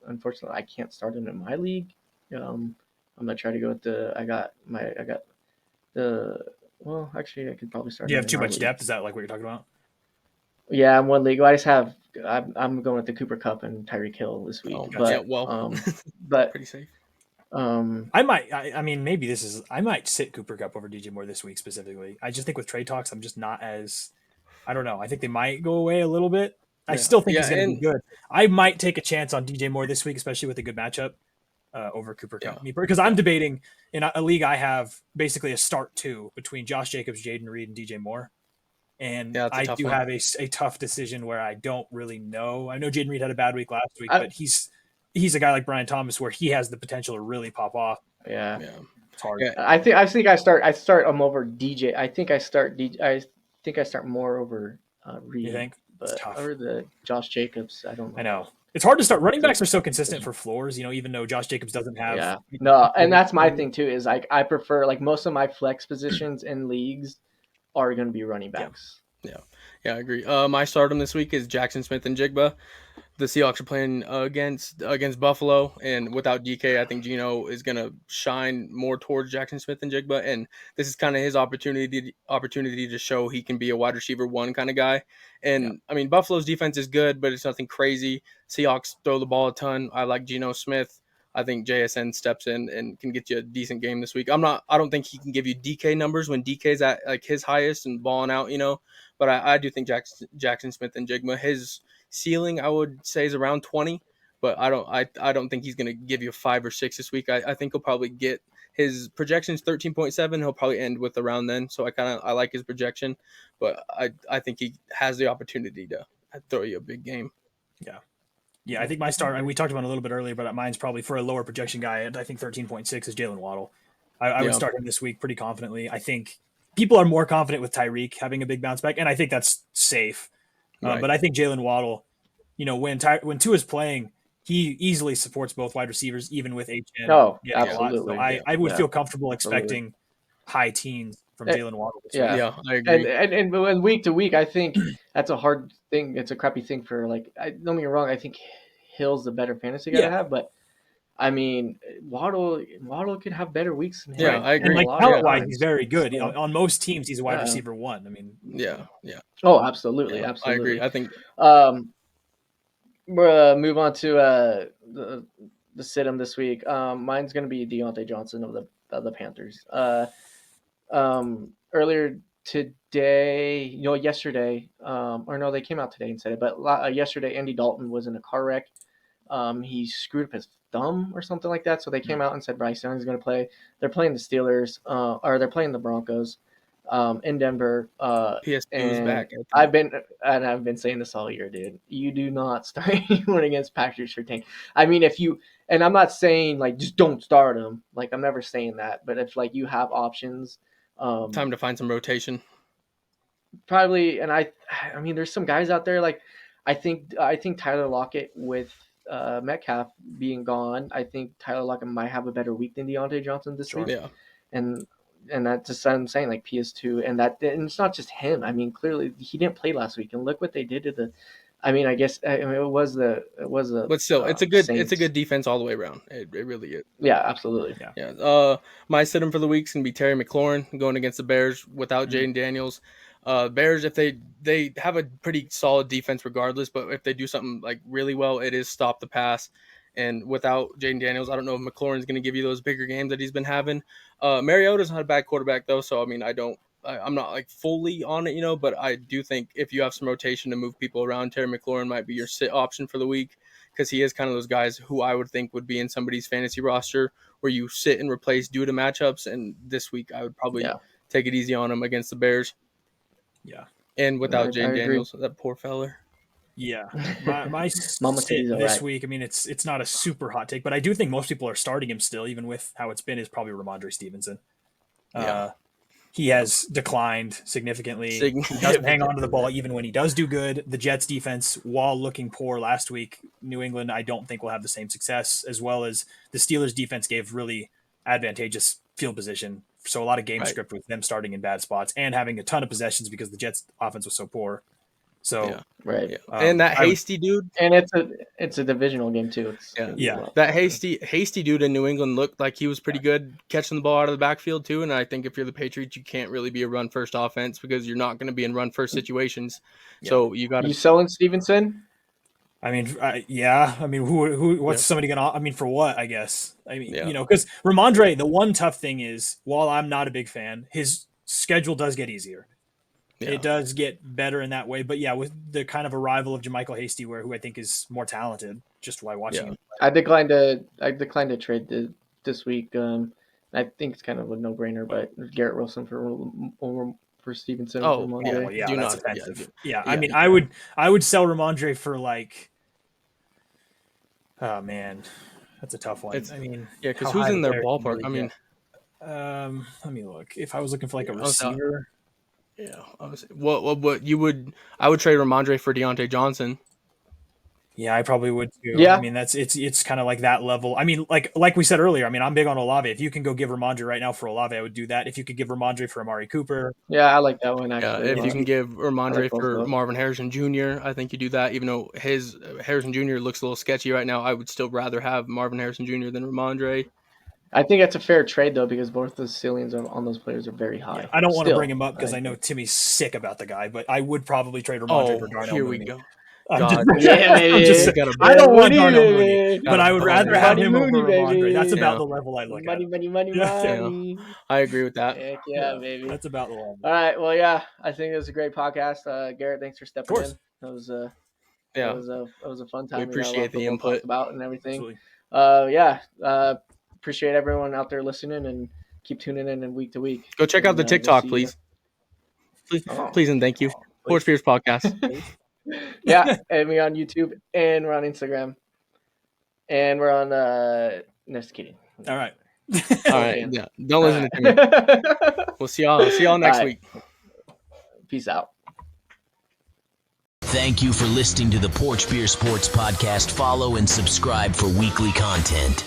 Unfortunately, I can't start him in my league. I'm gonna try to go with I got the well, actually, I could probably start Do you him have in too our much league. depth? Is that like what you're talking about? Yeah, I'm one league. I just have. I'm going with the Cooper Cup and Tyreek Hill this week, Oh, Gotcha. yeah, but well, but pretty safe. I might. I mean, maybe I might sit Cooper Cup over DJ Moore this week specifically. I just think with trade talks, I'm just not as. I don't know. I think they might go away a little bit. I Yeah, still think yeah, he's going to be and good. I might take a chance on DJ Moore this week, especially with a good matchup over Cooper yeah, Cup. Because I'm debating in a league I have basically a start two between Josh Jacobs, Jaden Reed, and DJ Moore. And yeah, it's a I tough do one. have a tough decision where I don't really know. I know Jaden Reed had a bad week last week, I, but he's a guy like Brian Thomas where he has the potential to really pop off. yeah, Yeah, It's hard. yeah, I think I start him over DJ. I think I start DJ. I think I start more over You Reed, think it's but tough? over the Josh Jacobs, I don't I know. know it's hard to start. Running It's a backs are so tough consistent decision. for floors, even though Josh Jacobs doesn't have. Yeah, no, and that's my thing too. Is like I prefer like most of my flex positions in leagues are going to be running Yeah. backs. yeah, I agree. My stardom this week is Jackson Smith and Jigba. The Seahawks are playing against Buffalo, and without DK, I think Geno is gonna shine more towards Jackson Smith and Jigba, and this is kind of his opportunity to show he can be a wide receiver one kind of guy. Yeah. And I mean, Buffalo's defense is good, but it's nothing crazy. Seahawks throw the ball a ton. I like Geno Smith. I think JSN steps in and can get you a decent game this week. I don't think he can give you DK numbers when DK's at like his highest and balling out. But I do think Jackson Smith and Jigba, his ceiling I would say is around 20, but I don't think he's going to give you 5 or 6 this week. I think he'll probably get his projections 13.7. He'll probably end with around then. So I like his projection, but I think he has the opportunity to throw you a big game. Yeah. Yeah, I think my start, and we talked about it a little bit earlier, but mine's probably for a lower projection guy. I think 13.6 is Jalen Waddle. I would Yeah. start him this week pretty confidently. I think people are more confident with Tyreek having a big bounce back, and I think that's safe. Right. But I think Jalen Waddle, when Tua's playing, he easily supports both wide receivers, even with HN Oh, getting a lot. So absolutely. I would Yeah, feel comfortable absolutely. expecting high teens from Eh, Jalen Waddle this week. Yeah, Yeah, I and agree. and week to week, I think that's a hard thing. It's a crappy thing for like. Don't get me wrong. I think Hill's the better fantasy guy to Yeah. have, but I mean Waddle could have better weeks than him. Yeah, I a And agree. like lot of talent Yeah. wise, times. he's very good. So, On most teams, he's a wide yeah. receiver one. I mean, Yeah. Oh, absolutely, Yeah. I agree. absolutely. I think Um, we'll move on to the sit-em this week. Mine's gonna be Deontay Johnson of the Panthers. Earlier today, yesterday, or no, they came out today and said it, but yesterday, Andy Dalton was in a car wreck. He screwed up his thumb or something like that. So they came out and said Bryce Young is going to play. They're playing the Steelers, or they're playing the Broncos, in Denver. PS2 is And back. I think. I've been saying this all year, dude. You do not start anyone against Patrick Surtain. I mean, and I'm not saying like just don't start him. Like I'm never saying that, but if like you have options, Time to find some rotation. probably. And I mean, there's some guys out there like I think Tyler Lockett with Metcalf being gone, I think Tyler Lockett might have a better week than Deontay Johnson this week. Yeah. And that's just what I'm saying, like PS2, and it's not just him. I mean, clearly he didn't play last week, and look what they did to the. I mean, it was the But still, it's a Saints. good defense all the way around. It really is. Yeah, absolutely. Yeah. My sit-in for the week's gonna be Terry McLaurin going against the Bears without Jaden Daniels. Bears, if they have a pretty solid defense regardless, but if they do something like really well, it is stop the pass. And without Jaden Daniels, I don't know if McLaurin's going to give you those bigger games that he's been having. Mariota's not a bad quarterback though, so I mean, I'm not like fully on it, but I do think if you have some rotation to move people around, Terry McLaurin might be your sit option for the week because he is kind of those guys who I would think would be in somebody's fantasy roster where you sit and replace due to matchups. And this week, I would probably take it easy on him against the Bears. Yeah. And without I Jane agree. Daniels, that poor feller. Yeah, my Mama sit Titty's all this right. week. I mean, it's not a super hot take, but I do think most people are starting him still, even with how it's been. Is probably Ramondre Stevenson. Yeah. he has declined significantly. He doesn't hang on to the ball even when he does do good. The Jets defense, while looking poor last week, New England, I don't think will have the same success, as well as the Steelers defense gave really advantageous field position. So a lot of game script with them starting in bad spots and having a ton of possessions because the Jets offense was so poor. So right. And that hasty dude. And it's a divisional game too. That hasty dude in New England looked like he was pretty good catching the ball out of the backfield too. And I think if you're the Patriots, you can't really be a run first offense because you're not going to be in run first situations. So you got you selling Stevenson. I mean, I mean, what's somebody going to, I mean, for what, I guess, I mean, because Ramondre, the one tough thing is, while I'm not a big fan, his schedule does get easier. Yeah. It does get better in that way. But yeah, with the kind of arrival of Jermichael Hasty, who I think is more talented just by watching him. I declined to trade this week. I think it's kind of a no-brainer, but Garrett Wilson for Stevenson. That's offensive. I mean, I would sell Ramondre for like, oh man, that's a tough one. Because who's in their ballpark? I mean, let me look. If I was looking for like a receiver. What you would? I would trade Ramondre for Deontay Johnson. Yeah, I probably would too. Yeah. I mean, it's kind of like that level. I mean, like we said earlier, I mean, I'm big on Olave. If you can go give Ramondre right now for Olave, I would do that. If you could give Ramondre for Amari Cooper. Yeah, I like that one actually. If you can give Ramondre for Marvin Harrison Jr., I think you do that. Even though his Harrison Jr. looks a little sketchy right now, I would still rather have Marvin Harrison Jr. than Ramondre. I think that's a fair trade though, because both the ceilings on those players are very high. Yeah, I don't want to bring him up because I know Timmy's sick about the guy, but I would probably trade Ramondre for Darnell Here Mooney. we go. I don't want Darnell Mooney, but I would rather have him over Ramondre. That's about the level I look at. Money. I agree with that. Heck yeah, baby. That's about the level. All right. Well, yeah, I think it was a great podcast. Garrett, thanks for stepping in. That was it was a fun time. We appreciate the input about and everything. Absolutely. Appreciate everyone out there listening and keep tuning in week to week. Go check out the TikTok, please. Please and thank you. Porch Beers Podcast. Yeah, and we're on YouTube and we're on Instagram and we're on no, just kidding. All right. Yeah, don't listen to me. We'll see y'all next week. Peace out. Thank you for listening to the Porch Beer Sports Podcast. Follow and subscribe for weekly content.